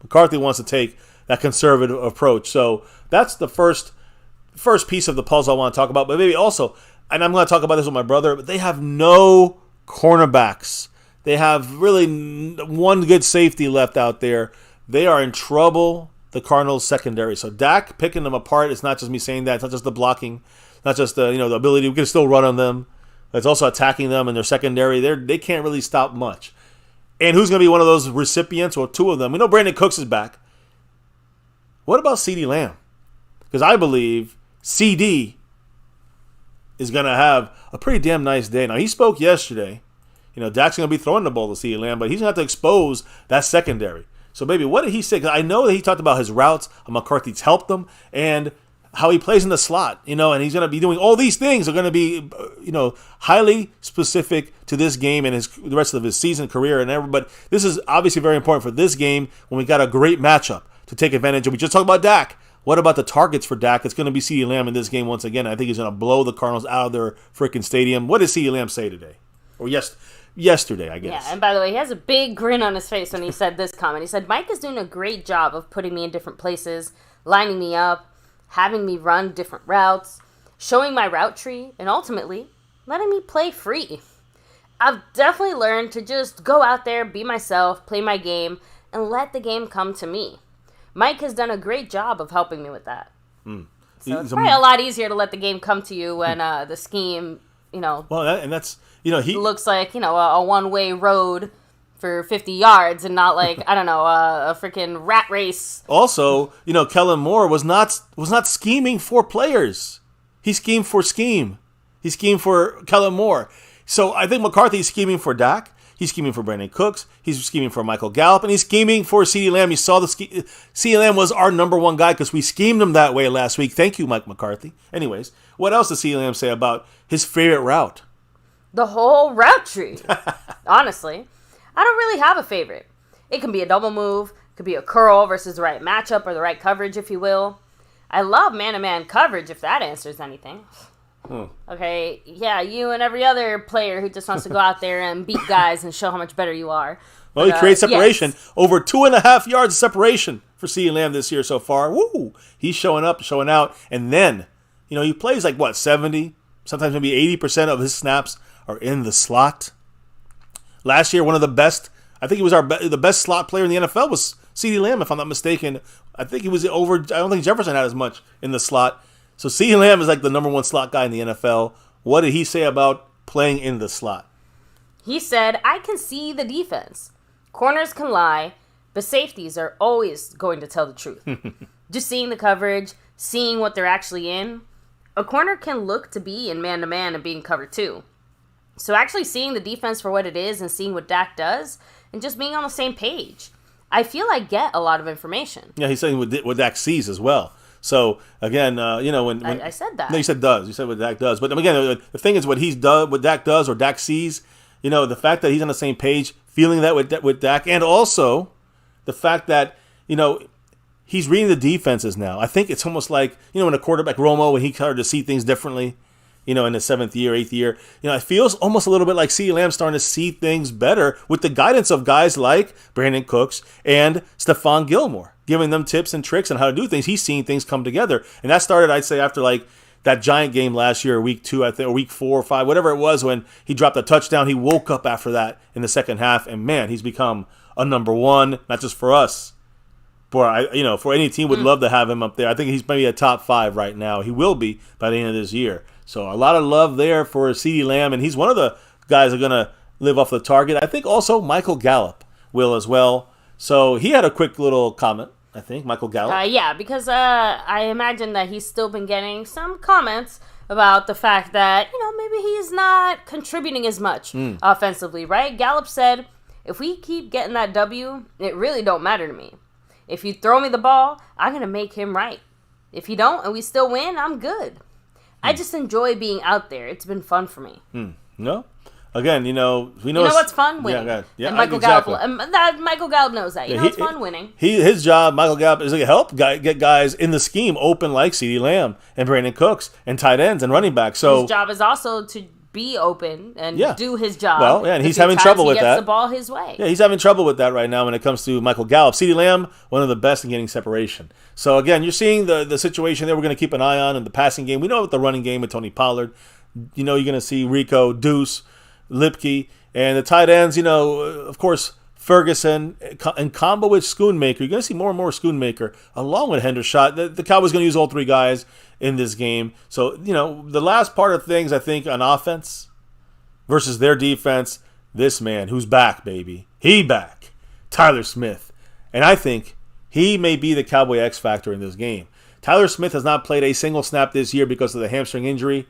McCarthy wants to take that conservative approach. So that's the first piece of the puzzle I want to talk about. But maybe also, and I'm going to talk about this with my brother, but they have no cornerbacks. They have really one good safety left out there. They are in trouble, the Cardinals secondary. So Dak picking them apart, it's not just me saying that. It's not just the blocking, not just the the ability. We can still run on them. It's also attacking them in their secondary. They can't really stop much. And who's going to be one of those recipients, or 2 of them? We know Brandon Cooks is back. What about CeeDee Lamb? Because I believe CD is going to have a pretty damn nice day. Now, he spoke yesterday. Dak's going to be throwing the ball to CeeDee Lamb, but he's going to have to expose that secondary. So, baby, what did he say? Because I know that he talked about his routes, how McCarthy's helped them, and how he plays in the slot, and he's going to be doing all these things are going to be, highly specific to this game and the rest of his season, career, and everything. But this is obviously very important for this game when we got a great matchup to take advantage of. We just talked about Dak. What about the targets for Dak? It's going to be CeeDee Lamb in this game once again. I think he's going to blow the Cardinals out of their freaking stadium. What did CeeDee Lamb say today? Or yesterday, I guess. Yeah, and by the way, he has a big grin on his face when he said this comment. He said, Mike is doing a great job of putting me in different places, lining me up, having me run different routes, showing my route tree, and ultimately letting me play free. I've definitely learned to just go out there, be myself, play my game, and let the game come to me. Mike has done a great job of helping me with that. So it's probably a lot easier to let the game come to you when the scheme, Well, that's, he looks like, a one-way road for 50 yards and not like, I don't know, a freaking rat race. Also, Kellen Moore was not scheming for players. He schemed for scheme. He schemed for Kellen Moore. So I think McCarthy's scheming for Dak. He's scheming for Brandon Cooks. He's scheming for Michael Gallup. And he's scheming for CeeDee Lamb. You saw CeeDee Lamb was our number 1 guy because we schemed him that way last week. Thank you, Mike McCarthy. Anyways, what else does CeeDee Lamb say about his favorite route? The whole route tree. Honestly. I don't really have a favorite. It can be a double move. It could be a curl versus the right matchup or the right coverage, if you will. I love man-to-man coverage, if that answers anything. Okay, yeah, you and every other player who just wants to go out there and beat guys and show how much better you are. Well, he creates separation. Yes. Over 2.5 yards of separation for CeeDee Lamb this year so far. Woo! He's showing up, showing out. And then, he plays like, 70, sometimes maybe 80% of his snaps are in the slot. Last year, one of the best, I think he was the best slot player in the NFL was CeeDee Lamb, if I'm not mistaken. I think he was I don't think Jefferson had as much in the slot. So CeeDee Lamb is like the number 1 slot guy in the NFL. What did he say about playing in the slot? He said, I can see the defense. Corners can lie, but safeties are always going to tell the truth. Just seeing the coverage, seeing what they're actually in. A corner can look to be in man-to-man and being covered too. So actually seeing the defense for what it is and seeing what Dak does and just being on the same page. I feel I get a lot of information. Yeah, he's saying what Dak sees as well. So, again, when I said that. No, you said does. You said what Dak does. But, again, the thing is what Dak does or Dak sees, the fact that he's on the same page, feeling that with Dak, and also the fact that, he's reading the defenses now. I think it's almost like, when a quarterback, Romo, when he started to see things differently, in his 7th year, 8th year, it feels almost a little bit like CeeDee Lamb starting to see things better with the guidance of guys like Brandon Cooks and Stephon Gilmore, giving them tips and tricks on how to do things. He's seeing things come together. And that started, I'd say, after like that Giant game last year, week 2, I think, or week 4 or 5, whatever it was, when he dropped a touchdown. He woke up after that in the second half, and man, he's become a number one, not just for us, for any team would love to have him up there. I think he's maybe a top 5 right now. He will be by the end of this year. So a lot of love there for CeeDee Lamb, and he's one of the guys that are going to live off the target. I think also Michael Gallup will as well. So he had a quick little comment, I think, Michael Gallup. Yeah, because I imagine that he's still been getting some comments about the fact that, maybe he's not contributing as much offensively, right? Gallup said, if we keep getting that W, it really don't matter to me. If you throw me the ball, I'm going to make him right. If you don't and we still win, I'm good. I just enjoy being out there. It's been fun for me. No? Again, we know... You know what's fun? Winning. Yeah, and Michael Gallup knows that. You know what's fun? Winning. His job, Michael Gallup, is to help get guys in the scheme open like CeeDee Lamb and Brandon Cooks and tight ends and running backs. So his job is also to be open and do his job. Well, yeah, and he's having trouble with that. He gets the ball his way. Yeah, he's having trouble with that right now when it comes to Michael Gallup. CeeDee Lamb, one of the best in getting separation. So, again, you're seeing the situation there we're going to keep an eye on in the passing game. We know about the running game with Tony Pollard. You're going to see Rico, Deuce, Lipke, and the tight ends, of course, Ferguson and combo with Schoonmaker. You're going to see more and more Schoonmaker along with Hendershot. The Cowboys going to use all 3 guys in this game. So, the last part of things, I think, on offense versus their defense, this man who's back, baby. He back. Tyler Smith. And I think he may be the Cowboy X factor in this game. Tyler Smith has not played a single snap this year because of the hamstring injury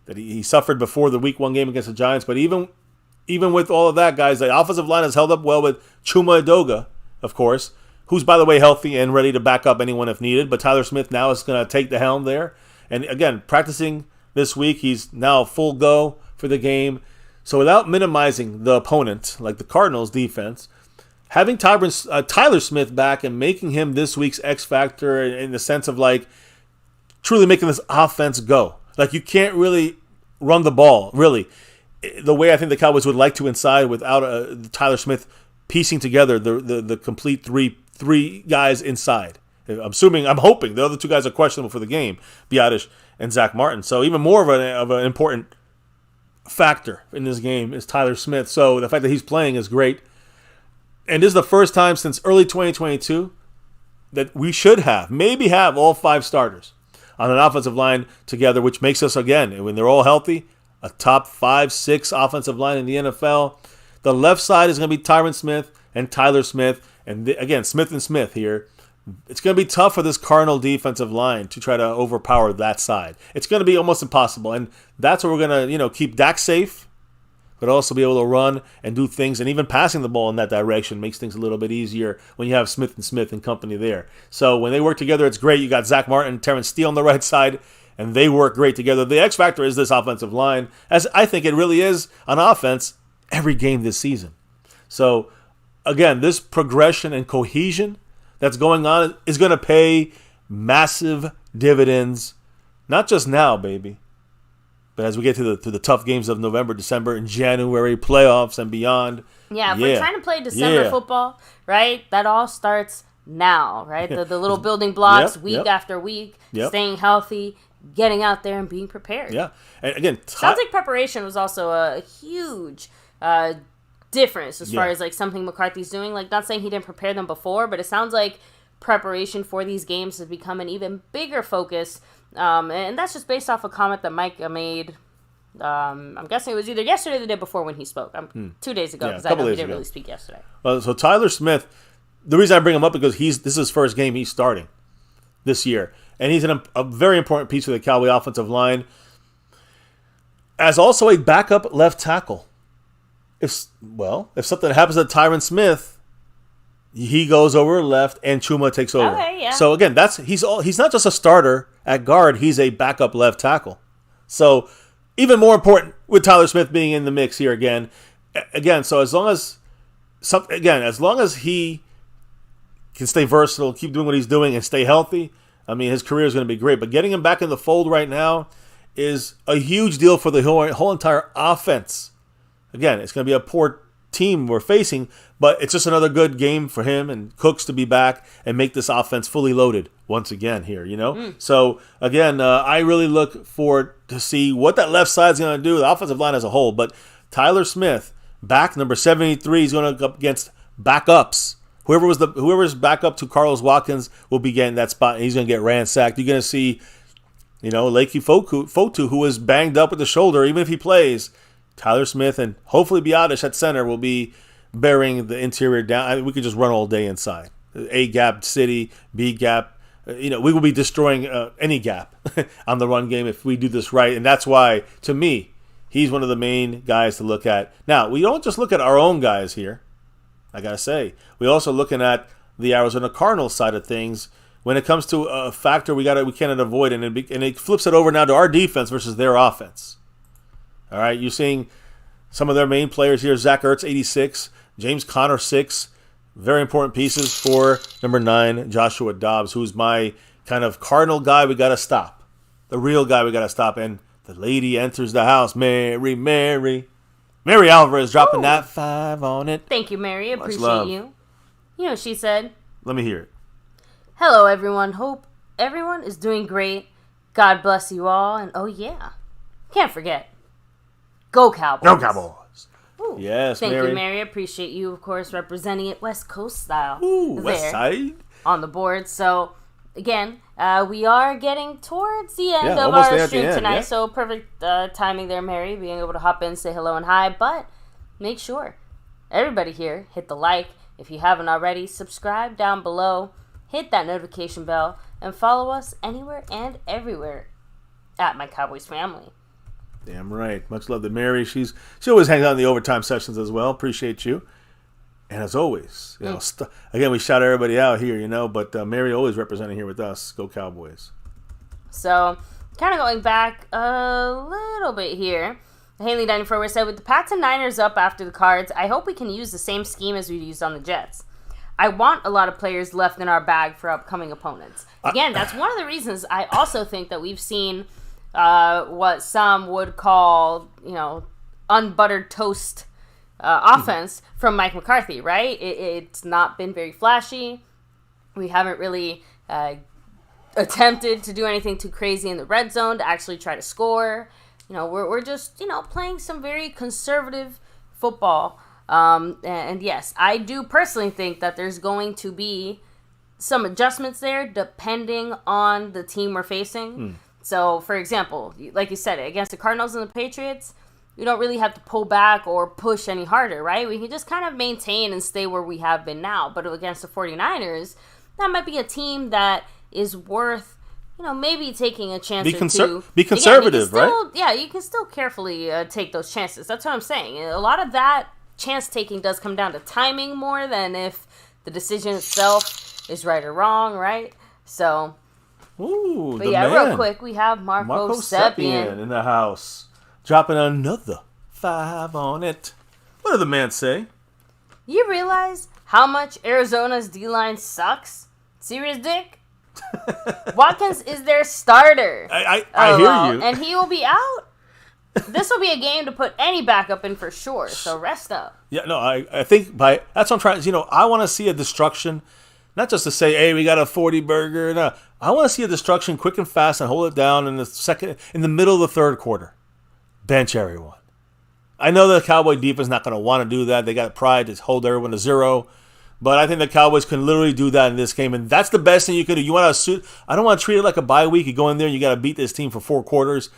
that he suffered before the Week 1 game against the Giants. But even with all of that, guys, the offensive line has held up well with Chuma Edoga, of course, who's, by the way, healthy and ready to back up anyone if needed. But Tyler Smith now is going to take the helm there. And, again, practicing this week, he's now full go for the game. So without minimizing the opponent, like the Cardinals defense, having Tyler Smith back and making him this week's X factor in the sense of, like, truly making this offense go. Like, you can't really run the ball, really, the way I think the Cowboys would like to inside without Tyler Smith piecing together the complete three guys inside. I'm hoping the other 2 guys are questionable for the game, Biadasz and Zach Martin. So even more of an important factor in this game is Tyler Smith. So the fact that he's playing is great. And this is the first time since early 2022 that we should maybe have all 5 starters on an offensive line together, which makes us, again, when they're all healthy, a top 5, 6 offensive line in the NFL. The left side is going to be Tyron Smith and Tyler Smith. And again, Smith and Smith here. It's going to be tough for this Cardinal defensive line to try to overpower that side. It's going to be almost impossible. And that's where we're going to, keep Dak safe, but also be able to run and do things. And even passing the ball in that direction makes things a little bit easier when you have Smith and Smith and company there. So when they work together, it's great. You got Zach Martin and Terrence Steele on the right side, and they work great together. The X factor is this offensive line, as I think it really is on offense every game this season. So, again, this progression and cohesion that's going on is going to pay massive dividends, not just now, baby, but as we get to the tough games of November, December, and January, playoffs and beyond. Yeah, if we're trying to play December football, right, that all starts now, right? The little building blocks week after week, staying healthy, getting out there and being prepared. Yeah, and again, sounds like preparation was also a huge difference as far as like something McCarthy's doing. Like, not saying he didn't prepare them before, but it sounds like preparation for these games has become an even bigger focus. And that's just based off a comment that Mike made. I'm guessing it was either yesterday or the day before when he spoke. 2 days ago, because I know he didn't really speak yesterday. Well, so Tyler Smith, the reason I bring him up because this is his first game he's starting this year. And he's a very important piece of the Cowboy offensive line as also a backup left tackle. If something happens to Tyron Smith, he goes over left and Chuma takes over. Okay, yeah. So again, he's not just a starter at guard, he's a backup left tackle. So even more important with Tyler Smith being in the mix here again. So as long as he can stay versatile, keep doing what he's doing, and stay healthy, I mean, his career is going to be great. But getting him back in the fold right now is a huge deal for the whole entire offense. Again, it's going to be a poor team we're facing, but it's just another good game for him and Cooks to be back and make this offense fully loaded once again here, So, again, I really look forward to see what that left side is going to do, the offensive line as a whole. But Tyler Smith, back, number 73, is going to go up against backups. Whoever's backup to Carlos Watkins will be getting that spot, and he's going to get ransacked. You're going to see, Lakey Fotu, who is banged up with the shoulder, even if he plays. Tyler Smith and hopefully Biadasz at center will be bearing the interior down. We could just run all day inside. A gap city, B gap. We will be destroying any gap on the run game if we do this right. And that's why, to me, he's one of the main guys to look at. Now, we don't just look at our own guys here. I got to say, we're also looking at the Arizona Cardinals side of things. When it comes to a factor we cannot avoid, and it flips it over now to our defense versus their offense. All right, you're seeing some of their main players here. Zach Ertz, 86. James Conner, 6. Very important pieces for number 9, Joshua Dobbs, who's my kind of Cardinal guy we got to stop. The real guy we got to stop. And the lady enters the house. Mary Alvarez dropping that 5 on it. Thank you, Mary. Appreciate you. You know, she said. Let me hear it. Hello, everyone. Hope everyone is doing great. God bless you all. And oh, yeah. Can't forget. Go Cowboys. Go Cowboys. Ooh. Yes, Thank Mary. you, Mary. Appreciate you, of course, representing it West Coast style. Ooh, West Side. On the board. So, again, we are getting towards the end of our stream tonight. So, perfect timing there, Mary, being able to hop in, say hello and hi. But make sure everybody here hit the like. If you haven't already, subscribe down below. Hit that notification bell. And follow us anywhere and everywhere at MyCowboysFamily. Damn right. Much love to Mary. She always hangs out in the overtime sessions as well. Appreciate you. And as always, again, we shout everybody out here, but Mary always representing here with us. Go Cowboys. So, kind of going back a little bit here. Haley 94 said, with the Pats and Niners up after the Cards, I hope we can use the same scheme as we used on the Jets. I want a lot of players left in our bag for upcoming opponents. Again, that's one of the reasons I also think that we've seen what some would call, unbuttered toast offense from Mike McCarthy, right? It's not been very flashy. We haven't really attempted to do anything too crazy in the red zone to actually try to score. We're just, playing some very conservative football. And yes, I do personally think that there's going to be some adjustments there depending on the team we're facing. So, for example, like you said, against the Cardinals and the Patriots, we don't really have to pull back or push any harder, right? We can just kind of maintain and stay where we have been now. But against the 49ers, that might be a team that is worth, maybe taking a chance or two. Be conservative, right? Yeah, you can still carefully take those chances. That's what I'm saying. A lot of that chance-taking does come down to timing more than if the decision itself is right or wrong, right? So... Ooh, but yeah, man. real quick, we have Marco Sepien in the house, dropping another 5 on it. What did the man say? You realize how much Arizona's D-line sucks? Serious dick? Watkins is their starter. I hear you. And he will be out. This will be a game to put any backup in for sure, so rest up. Yeah, no, I think that's what I'm trying. I want to see a destruction. Not just to say, hey, we got a 40 burger. No, I want to see a destruction quick and fast and hold it down in the middle of the third quarter. Bench everyone. I know the Cowboy defense is not going to want to do that. They got pride to hold everyone to 0. But I think the Cowboys can literally do that in this game. And that's the best thing you can do. You want to I don't want to treat it like a bye week. You go in there and you got to beat this team for 4 quarters.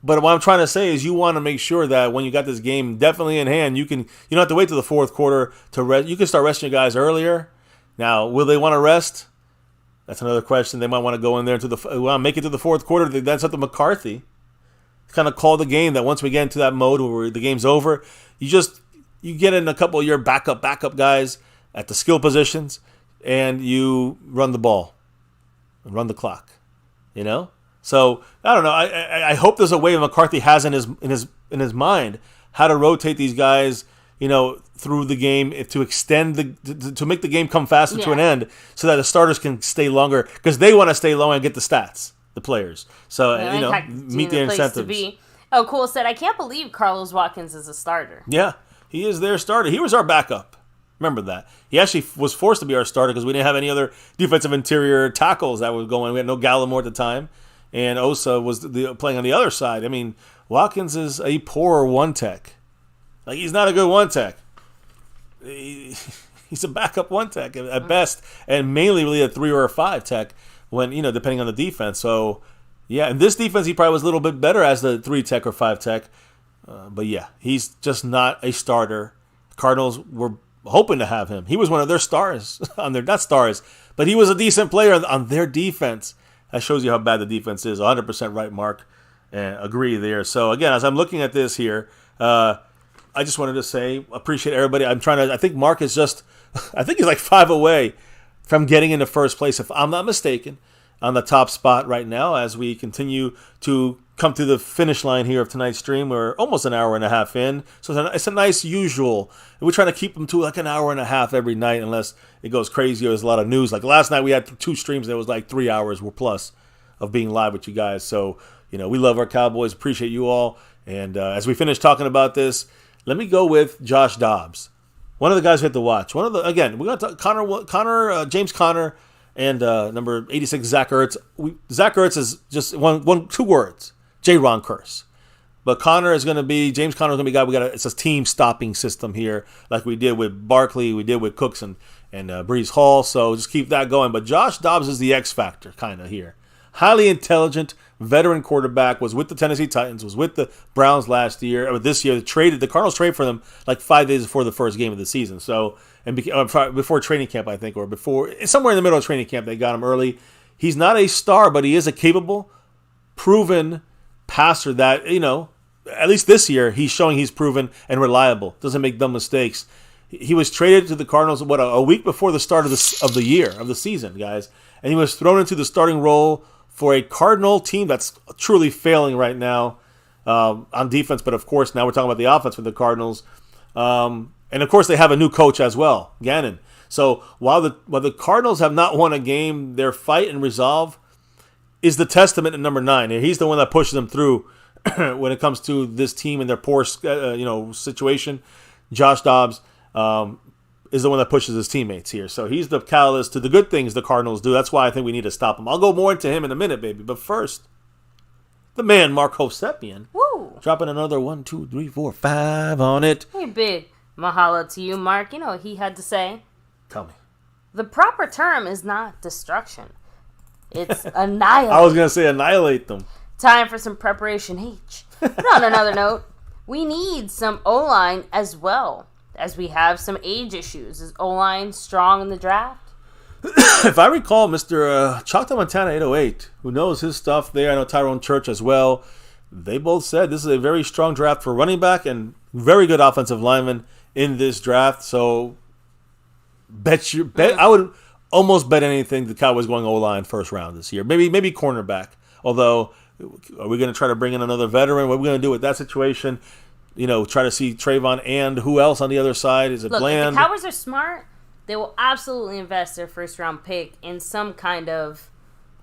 But what I'm trying to say is you want to make sure that when you got this game definitely in hand, you don't have to wait till the fourth quarter to rest. You can start resting your guys earlier. Now, will they want to rest? That's another question. They might want to go in there make it to the fourth quarter. That's up to McCarthy. Kind of call the game that once we get into that mode where the game's over, you get in a couple of your backup guys at the skill positions, and you run the ball, and run the clock. So I don't know. I hope there's a way McCarthy has in his mind how to rotate these guys through the game to extend to make the game come faster to an end, so that the starters can stay longer because they want to stay long and get the stats, the players. So meet their incentives. Oh, Cool said, I can't believe Carlos Watkins is a starter. Yeah, he is their starter. He was our backup. Remember that. He actually was forced to be our starter because we didn't have any other defensive interior tackles that were going. We had no Gallimore at the time, and Osa was playing on the other side. I mean, Watkins is a poor one-tech. Like, he's not a good one-tech. He's a backup one-tech at best, and mainly really a 3 or a 5-tech when, depending on the defense. So, yeah, in this defense, he probably was a little bit better as the 3-tech or 5-tech. But, yeah, he's just not a starter. Cardinals were hoping to have him. He was one of their stars not stars, but he was a decent player on their defense. That shows you how bad the defense is. 100% right, Mark. Agree there. So, again, as I'm looking at this here, I just wanted to say, appreciate everybody. I think Mark is I think he's like 5 away from getting into first place, if I'm not mistaken, on the top spot right now as we continue to come to the finish line here of tonight's stream. We're almost an hour and a half in, so it's a nice usual. We're trying to keep them to like an hour and a half every night unless it goes crazy or there's a lot of news. Like last night we had 2 streams that was like 3 hours plus of being live with you guys. So, we love our Cowboys, appreciate you all. And as we finish talking about this, let me go with Josh Dobbs. One of the guys we have to watch. We got James Conner, and number 86, Zach Ertz. Zach Ertz is just 2 words. J-Ron curse. But James Conner is going to be it's a team stopping system here, like we did with Barkley, we did with Cooks and Breece Hall. So just keep that going. But Josh Dobbs is the X factor kind of here. Highly intelligent, veteran quarterback, was with the Tennessee Titans, was with the Browns last year, or this year. The Cardinals traded for them like 5 days before the first game of the season. So, before training camp, I think, or somewhere in the middle of training camp, they got him early. He's not a star, but he is a capable, proven passer that, at least this year, he's showing he's proven and reliable. Doesn't make dumb mistakes. He was traded to the Cardinals, a week before the start of the season, guys. And he was thrown into the starting role for a Cardinal team that's truly failing right now on defense. But, of course, now we're talking about the offense for the Cardinals. And, of course, they have a new coach as well, Gannon. So while the Cardinals have not won a game, their fight and resolve is the testament to number 9. He's the one that pushes them through when it comes to this team and their poor situation. Josh Dobbs is the one that pushes his teammates here. So he's the catalyst to the good things the Cardinals do. That's why I think we need to stop him. I'll go more into him in a minute, baby. But first, the man, Mark Hosepian. Woo! Dropping another 1, 2, 3, 4, 5 on it. Hey, big mahalo to you, Mark. You know what he had to say? Tell me. The proper term is not destruction. It's annihilate. I was going to say annihilate them. Time for some preparation H. But on another note, we need some O-line as well, as we have some age issues. Is O-line strong in the draft? If I recall, Mr. Choctaw Montana 808, who knows his stuff there, I know Tyrone Church as well, they both said this is a very strong draft for running back and very good offensive lineman in this draft. So I would almost bet anything the Cowboys going O-line first round this year. Maybe cornerback. Although, are we going to try to bring in another veteran? What are we going to do with that situation? Try to see Trayvon and who else on the other side? Is it Bland? If the Cowboys are smart, they will absolutely invest their first-round pick in some kind of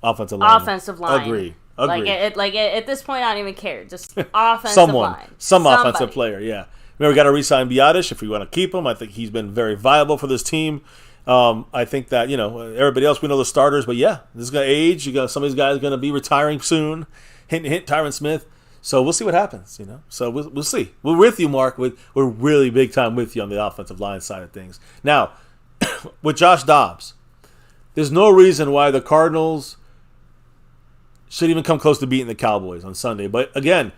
offensive line. Agree. At this point, I don't even care. Just offensive line. Somebody. Offensive player, yeah. We got to re-sign Biadasz if we want to keep him. I think he's been very viable for this team. I think that, everybody else, we know the starters. But, yeah, this is going to age. Some of these guys are going to be retiring soon. Hint, Tyron Smith. So we'll see what happens, So we'll see. We're with you, Mark. We're really big time with you on the offensive line side of things. Now, with Josh Dobbs, there's no reason why the Cardinals should even come close to beating the Cowboys on Sunday. But again,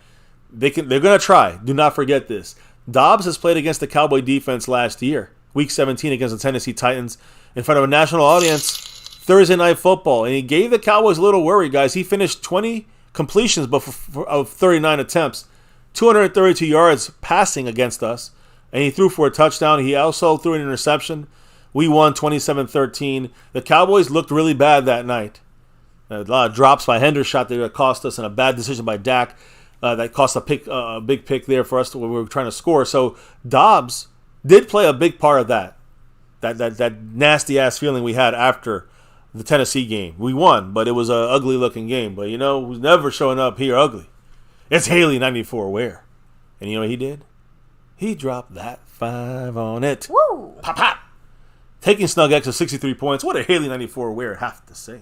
they're going to try. Do not forget this. Dobbs has played against the Cowboy defense last year, Week 17 against the Tennessee Titans, in front of a national audience, Thursday Night Football. And he gave the Cowboys a little worry, guys. He finished 20 completions of 39 attempts, 232 yards passing against us, and he threw for a touchdown. He also threw an interception. We won 27-13. The Cowboys looked really bad that night. A lot of drops by Hendershot that cost us, and a bad decision by Dak that cost a big pick there for us when we were trying to score. So Dobbs did play a big part of that nasty-ass feeling we had after the Tennessee game. We won, but it was an ugly-looking game. But, who's never showing up here ugly? It's Haley 94 Ware. And you know what he did? He dropped that 5 on it. Woo! Pop, pop. Taking Snug X to 63 points. What did Haley 94 Ware have to say?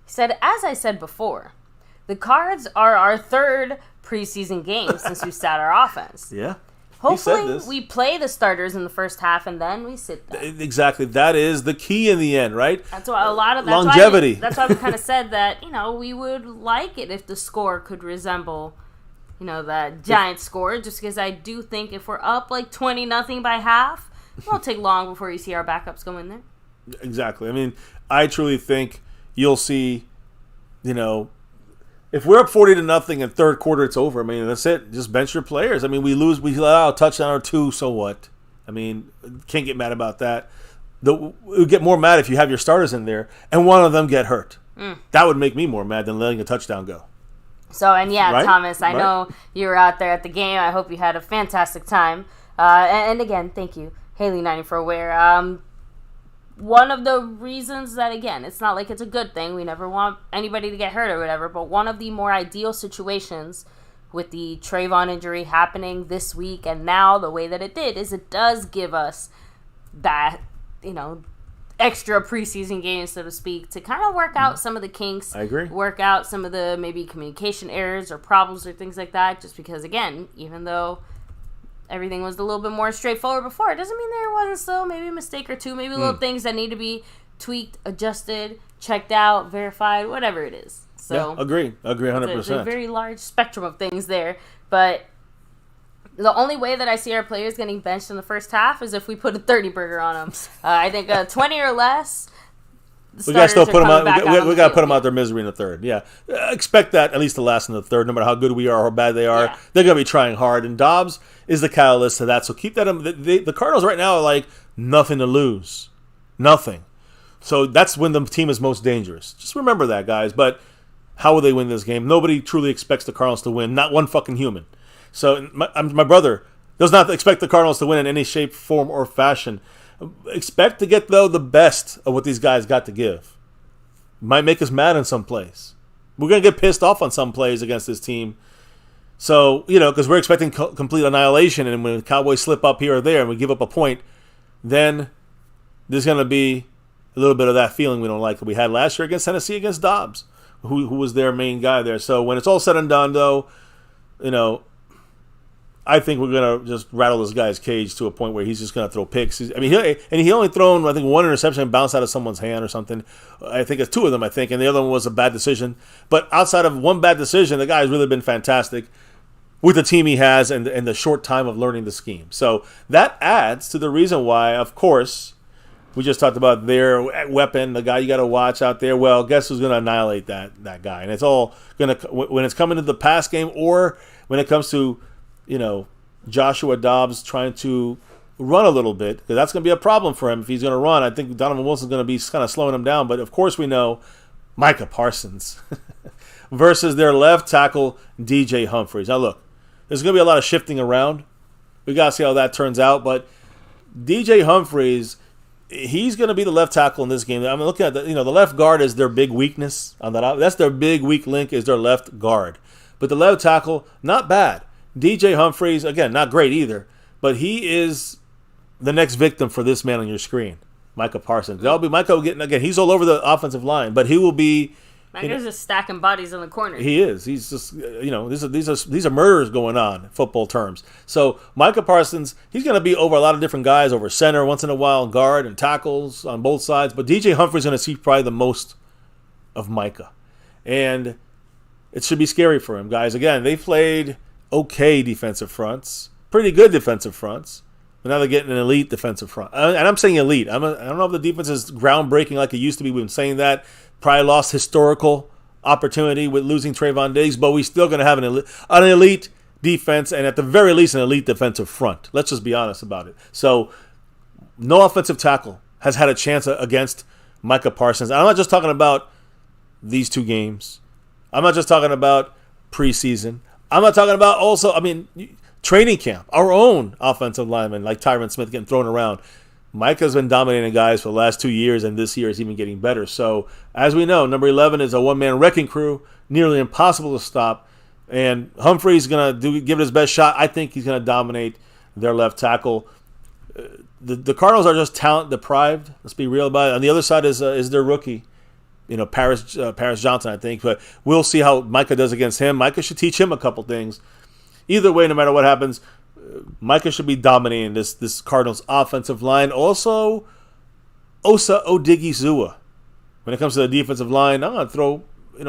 He said, as I said before, the Cards are our third preseason game since we sat our offense. Yeah. Hopefully we play the starters in the first half and then we sit them. Exactly. That is the key in the end, right? That's why longevity. That's why we kind of said that, we would like it if the score could resemble, that Giants score, just because I do think if we're up like 20-0 by half, it won't take long before you see our backups go in there. Exactly. I mean, I truly think you'll see, if we're up 40-0 in third quarter, it's over. I mean, that's it. Just bench your players. I mean, we allow a touchdown or two, so what? I mean, can't get mad about that. We get more mad if you have your starters in there and one of them get hurt. That would make me more mad than letting a touchdown go. So, and yeah, right? Thomas, I know you were out there at the game. I hope you had a fantastic time. And again, thank you, Haley 94 Ware. One of the reasons that, again, it's not like it's a good thing. We never want anybody to get hurt or whatever. But one of the more ideal situations with the Trayvon injury happening this week and now the way that it did is it does give us that, extra preseason games, so to speak, to kind of work out some of the kinks. I agree. Work out some of the maybe communication errors or problems or things like that. Just because, again, even though everything was a little bit more straightforward before, it doesn't mean there wasn't still maybe a mistake or two, maybe little things that need to be tweaked, adjusted, checked out, verified, whatever it is. So yeah, agree 100%. It's a very large spectrum of things there, but the only way that I see our players getting benched in the first half is if we put a 30 burger on them. I think 20 or less. We got to still put them out. We got to put them out their misery in the third. Yeah, expect that at least to last in the third, no matter how good we are or how bad they are. Yeah. They're going to be trying hard, and Dobbs is the catalyst to that. So keep that. The Cardinals right now are like nothing to lose, nothing. So that's when the team is most dangerous. Just remember that, guys. But how will they win this game? Nobody truly expects the Cardinals to win. Not one fucking human. So my brother does not expect the Cardinals to win in any shape, form, or fashion. Expect to get, though, the best of what these guys got to give. Might make us mad in some plays. We're going to get pissed off on some plays against this team. So, because we're expecting complete annihilation, and when the Cowboys slip up here or there and we give up a point, then there's going to be a little bit of that feeling we don't like that we had last year against Tennessee, against Dobbs, who was their main guy there. So when it's all said and done, though, I think we're going to just rattle this guy's cage to a point where he's just going to throw picks. He only thrown, I think, one interception and bounced out of someone's hand or something. I think it's two of them, and the other one was a bad decision. But outside of one bad decision, the guy's really been fantastic with the team he has and the short time of learning the scheme. So that adds to the reason why, of course, we just talked about their weapon, the guy you got to watch out there. Well, guess who's going to annihilate that guy? And it's all going to, when it's coming to the pass game or when it comes to, Joshua Dobbs trying to run a little bit, because that's going to be a problem for him if he's going to run. I think Donovan Wilson's going to be kind of slowing him down. But, of course, we know Micah Parsons versus their left tackle, DJ Humphries. Now, look, there's going to be a lot of shifting around. We got to see how that turns out. But DJ Humphries, he's going to be the left tackle in this game. I'm looking at the left guard is their big weakness on that. That's their big weak link is their left guard. But the left tackle, not bad. DJ Humphries, again, not great either, but he is the next victim for this man on your screen, Micah Parsons. That'll be Micah getting, again, he's all over the offensive line, but he will be. Micah's just stacking bodies in the corner. He is. He's just, these are murders going on in football terms. So Micah Parsons, he's going to be over a lot of different guys, over center once in a while, guard and tackles on both sides, but DJ Humphries is going to see probably the most of Micah. And it should be scary for him, guys. Again, they played okay defensive fronts, pretty good defensive fronts, but now they're getting an elite defensive front. And I'm saying elite. I don't know if the defense is groundbreaking like it used to be. We've been saying that. Probably lost historical opportunity with losing Trayvon Diggs, but we're still going to have an elite defense and at the very least an elite defensive front. Let's just be honest about it. So no offensive tackle has had a chance against Micah Parsons. I'm not just talking about these two games. I'm not just talking about preseason. I'm not talking about also, training camp, our own offensive lineman like Tyron Smith getting thrown around. Micah's been dominating guys for the last 2 years, and this year is even getting better. So, as we know, number 11 is a one-man wrecking crew, nearly impossible to stop. And Humphrey's going to give it his best shot. I think he's going to dominate their left tackle. The Cardinals are just talent deprived. Let's be real about it. On the other side is their rookie, Paris Johnson, I think. But we'll see how Micah does against him. Micah should teach him a couple things. Either way, no matter what happens, Micah should be dominating this Cardinals offensive line. Also, Osa Odigizua. When it comes to the defensive line, I'm going to throw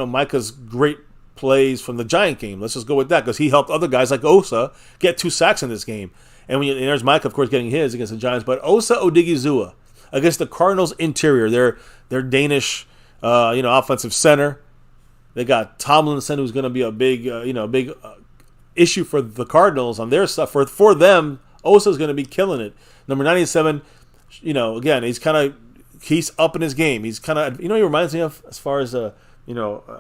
Micah's great plays from the Giant game. Let's just go with that because he helped other guys like Osa get 2 sacks in this game. And there's Micah, of course, getting his against the Giants. But Osa Odigizua against the Cardinals interior, their Danish, offensive center. They got Tomlinson, who's going to be a big issue for the Cardinals on their stuff. For them, Osa's going to be killing it. Number 97, again, he's up in his game. He's kind of, he reminds me of as far as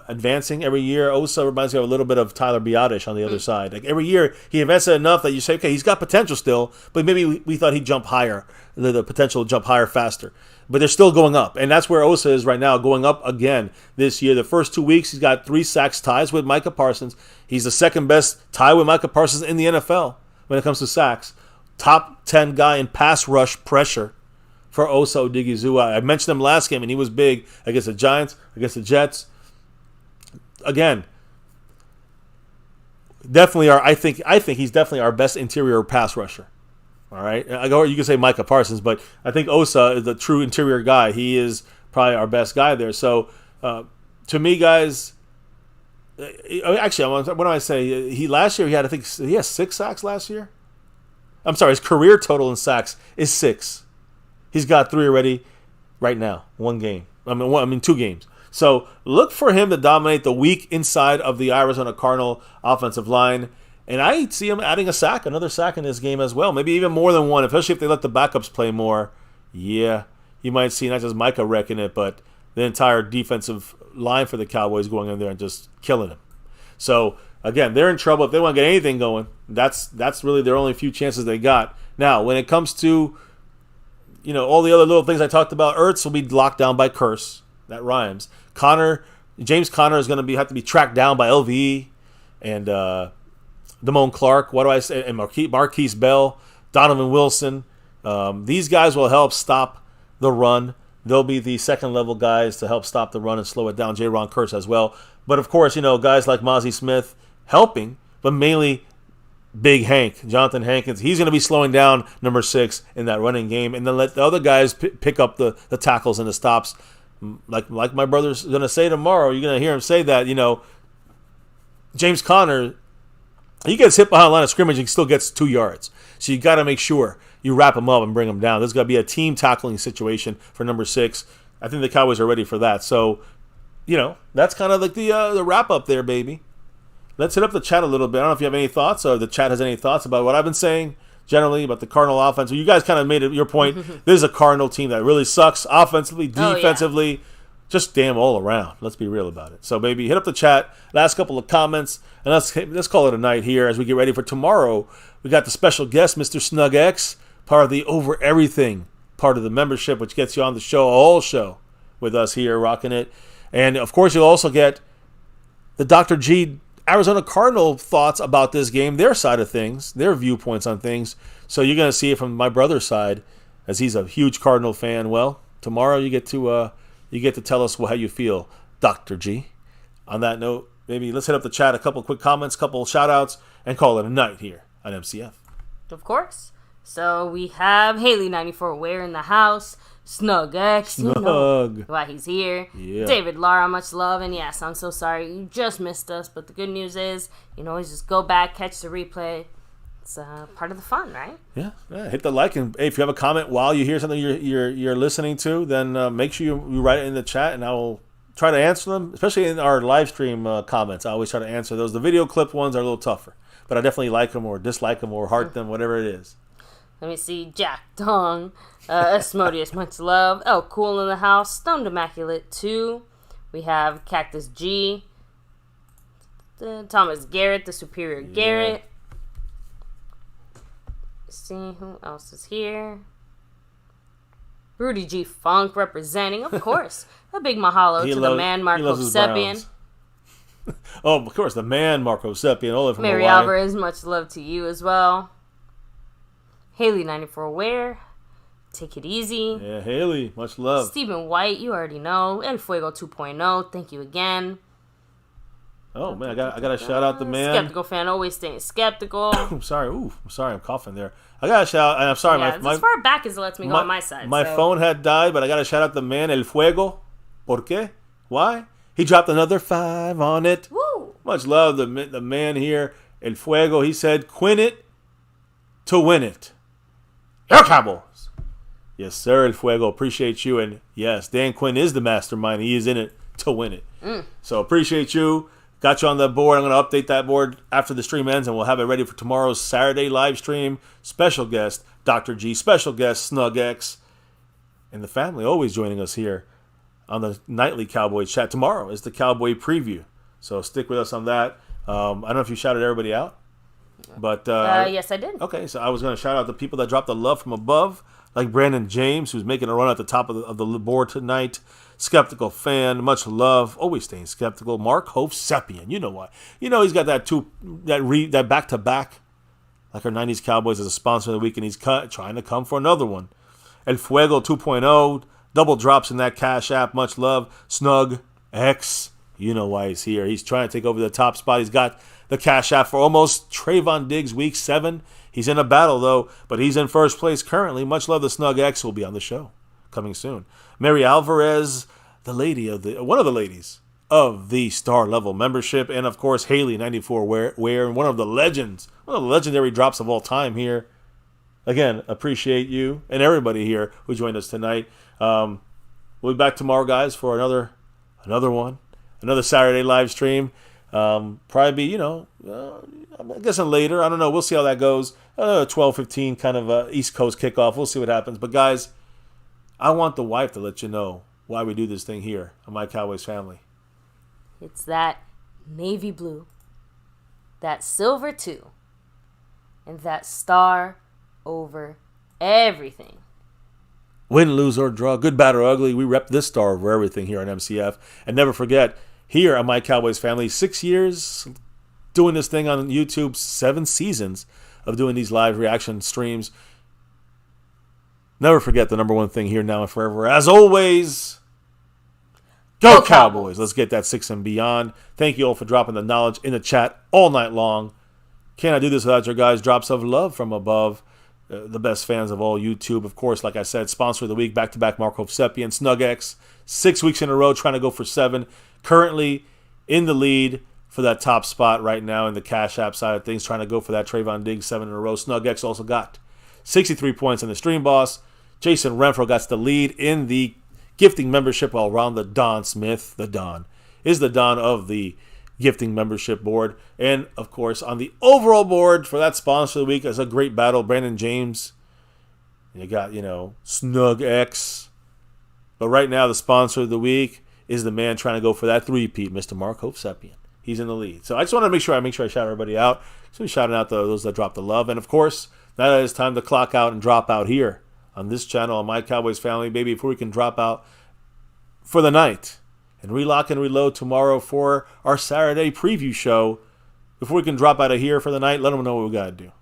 advancing every year. Osa reminds me of a little bit of Tyler Biadasz on the other side. Like every year, he advances enough that you say, okay, he's got potential still, but maybe we thought he'd jump higher, the potential to jump higher faster. But they're still going up, and that's where Osa is right now, going up again this year. The first 2 weeks, he's got 3 sacks ties with Micah Parsons. He's the second best tie with Micah Parsons in the NFL when it comes to sacks. Top 10 guy in pass rush pressure for Osa Odigizua. I mentioned him last game, and he was big against the Giants, against the Jets. Again, definitely I think he's definitely our best interior pass rusher. All right, you can say Micah Parsons, but I think Osa is the true interior guy. He is probably our best guy there. So, to me, guys, actually, what do I say? Last year he has 6 sacks last year. I'm sorry, his career total in sacks is 6. He's got 3 already right now. 1 game. 2 games. So look for him to dominate the weak inside of the Arizona Cardinal offensive line. And I see him adding another sack in this game as well. Maybe even more than one, especially if they let the backups play more. Yeah, you might see not just Micah wrecking it, but the entire defensive line for the Cowboys going in there and just killing him. So, again, they're in trouble. If they want to get anything going, that's really their only few chances they got. Now, when it comes to all the other little things I talked about, Ertz will be locked down by Curse. That rhymes. James Conner is going to have to be tracked down by LVE and Damone Clark. What do I say? And Marquise Bell, Donovan Wilson. These guys will help stop the run. They'll be the second-level guys to help stop the run and slow it down. Jaron Curse as well. But, of course, guys like Mozzie Smith helping, but mainly Big Hank, Jonathan Hankins. He's going to be slowing down number 6 in that running game. And then let the other guys pick up the tackles and the stops. Like my brother's going to say tomorrow, you're going to hear him say that, James Conner, he gets hit behind the line of scrimmage and still gets 2 yards. So you got to make sure you wrap him up and bring him down. This is going to be a team tackling situation for number 6. I think the Cowboys are ready for that. So, that's kind of like the wrap up there, baby. Let's hit up the chat a little bit. I don't know if you have any thoughts or the chat has any thoughts about what I've been saying generally about the Cardinal offense. Well, you guys kind of made it your point. This is a Cardinal team that really sucks offensively, defensively, just damn all around. Let's be real about it. So, baby, hit up the chat, last couple of comments, and let's call it a night here as we get ready for tomorrow. We got the special guest, Mr. Snug X, part of the Over Everything, part of the membership, which gets you on the show, all show, with us here, rocking it. And, of course, you'll also get the Dr. G Arizona Cardinal thoughts about this game, their side of things, their viewpoints on things. So you're going to see it from my brother's side, as he's a huge Cardinal fan. Well, tomorrow you get to tell us how you feel, Dr. G. On that note, maybe let's hit up the chat, a couple quick comments, couple shout-outs, and call it a night here on MCF. Of course. So we have Haley94 Ware in the house. Snug X, Snug. Why he's here. Yeah. David Lara, much love. And yes, I'm so sorry you just missed us. But the good news is, you can always just go back, catch the replay. It's part of the fun, right? Yeah. Hit the like, and hey, if you have a comment while you hear something you're listening to, then make sure you write it in the chat, and I will try to answer them, especially in our live stream comments. I always try to answer those. The video clip ones are a little tougher, but I definitely like them or dislike them or heart them, whatever it is. Let me see. Jack Dong. Asmodeus, much love. Oh, Cool in the house. Stoned Immaculate 2. We have Cactus G. Thomas Garrett, the Superior Garrett. see who else is here. Rudy G. Funk representing, of course. A big mahalo to the man, Marco Seppian. Oh, of course, the man, Marco Seppian. All from Mary Hawaii. Alvarez, much love to you as well. Haley 94 Ware. Take it easy. Yeah, Haley, much love. Stephen White, you already know. El Fuego 2.0, thank you again. Oh, man, I got to shout out the man. Skeptical fan, always staying skeptical. I'm sorry. I'm coughing there. I got to shout, and I'm sorry. Yeah, as far back as it lets me go on my side. My phone had died, but I got to shout out the man, El Fuego. ¿Por qué? Why? He dropped another 5 on it. Woo! Much love, the man here, El Fuego. He said, "Quinn it to win it." Go Cowboys! Yes, sir, El Fuego. Appreciate you. And yes, Dan Quinn is the mastermind. He is in it to win it. So appreciate you. Got you on the board. I'm going to update that board after the stream ends, and we'll have it ready for tomorrow's Saturday live stream. Special guest, Dr. G. Special guest, Snug X. And the family always joining us here on the nightly Cowboy chat. Tomorrow is the Cowboy preview. So stick with us on that. I don't know if you shouted everybody out. But yes, I did. Okay, so I was going to shout out the people that dropped the love from above, like Brandon James, who's making a run at the top of the board tonight. Skeptical fan, much love, always staying skeptical. Mark Hovsepian, you know why? You know he's got that back to back, like our '90s Cowboys as a sponsor of the week, and he's trying to come for another one. El Fuego 2.0, double drops in that Cash App, much love. Snug X, you know why he's here. He's trying to take over the top spot. He's got the Cash App for almost Trayvon Diggs week 7. He's in a battle, though, but he's in first place currently. Much love to Snug X, who will be on the show coming soon. Mary Alvarez, one of the ladies of the star level membership, and of course Haley 94 Ware, and one of the legendary drops of all time here. Again, appreciate you and everybody here who joined us tonight. We'll be back tomorrow, guys, for another Saturday live stream. Probably be, I'm guessing later. I don't know. We'll see how that goes. 12:15 kind of East Coast kickoff. We'll see what happens. But guys, I want the wife to let you know why we do this thing here on My Cowboys Family. It's that navy blue, that silver too, and that star over everything. Win, lose, or draw, good, bad, or ugly, we rep this star over everything here on MCF. And never forget, here on My Cowboys Family, 6 years doing this thing on YouTube, 7 seasons of doing these live reaction streams. Never forget the number one thing here now and forever. As always, go Cowboys. Let's get that 6 and beyond. Thank you all for dropping the knowledge in the chat all night long. Can I do this without your guys' drops of love from above? The best fans of all YouTube. Of course, like I said, sponsor of the week, back-to-back Mark Hovsepian, Snug X, 6 weeks in a row, trying to go for 7. Currently in the lead for that top spot right now in the Cash App side of things, trying to go for that Trayvon Diggs 7 in a row. Snug X also got 63 points in the Stream Boss. Jason Renfro got the lead in the gifting membership, while around the Don Smith, the Don, is the Don of the gifting membership board. And, of course, on the overall board for that sponsor of the week is a great battle, Brandon James. You got, Snug X. But right now, the sponsor of the week is the man trying to go for that 3-peat, Mr. Mark Hovsepian. He's in the lead. So I just want to make sure I shout everybody out. So we're shouting out those that dropped the love. And, of course, now that it's time to clock out and drop out here on this channel, on My Cowboys Family, baby, before we can drop out for the night and relock and reload tomorrow for our Saturday preview show. Before we can drop out of here for the night, let them know what we got to do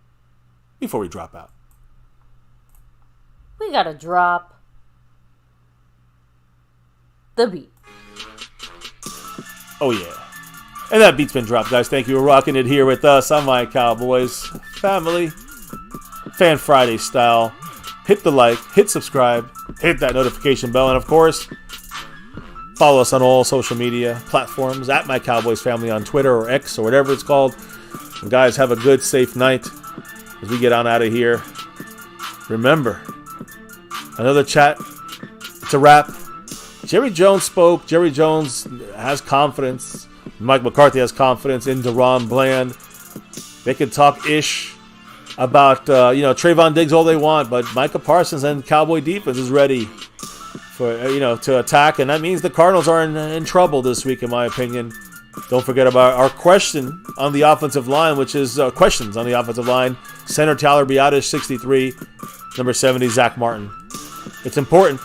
before we drop out. We got to drop the beat. Oh, yeah. And that beat's been dropped, guys. Thank you for rocking it here with us on My Cowboys Family. Fan Friday style. Hit the like, hit subscribe, hit that notification bell, and of course, follow us on all social media platforms at My Cowboys Family on Twitter or X or whatever it's called. And guys, have a good, safe night as we get on out of here. Remember, another chat. It's a wrap. Jerry Jones spoke. Jerry Jones has confidence. Mike McCarthy has confidence in DaRon Bland. They can talk ish about Trayvon Diggs all they want, but Micah Parsons and Cowboy defense is ready for to attack, and that means the Cardinals are in trouble this week, in my opinion. Don't forget about our question on the offensive line, which is questions on the offensive line. Center Tyler Biadasz, 63. Number 70, Zach Martin. It's important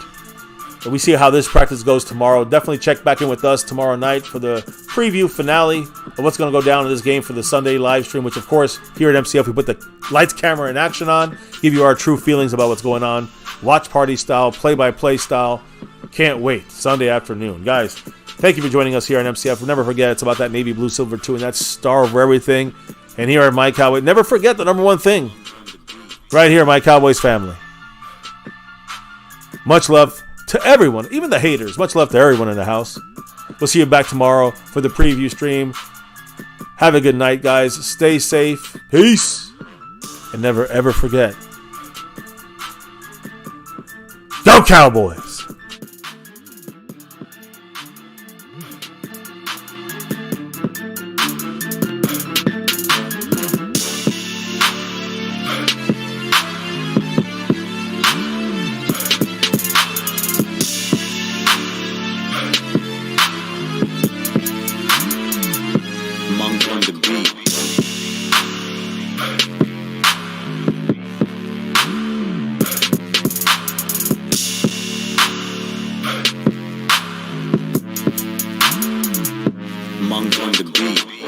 that we see how this practice goes tomorrow. Definitely check back in with us tomorrow night for the preview finale of what's going to go down in this game for the Sunday live stream, which, of course, here at MCF, we put the lights, camera, and action on, give you our true feelings about what's going on. Watch party style, play-by-play style. Can't wait. Sunday afternoon. Guys, thank you for joining us here on MCF. Never forget, it's about that navy, blue, silver, too, and that's star over everything. And here at My Cowboy, never forget the number one thing. Right here, My Cowboys family. Much love to everyone, even the haters. Much love to everyone in the house. We'll see you back tomorrow for the preview stream. Have a good night, guys. Stay safe. Peace. And never, ever forget. Go Cowboys! Monk on the beat.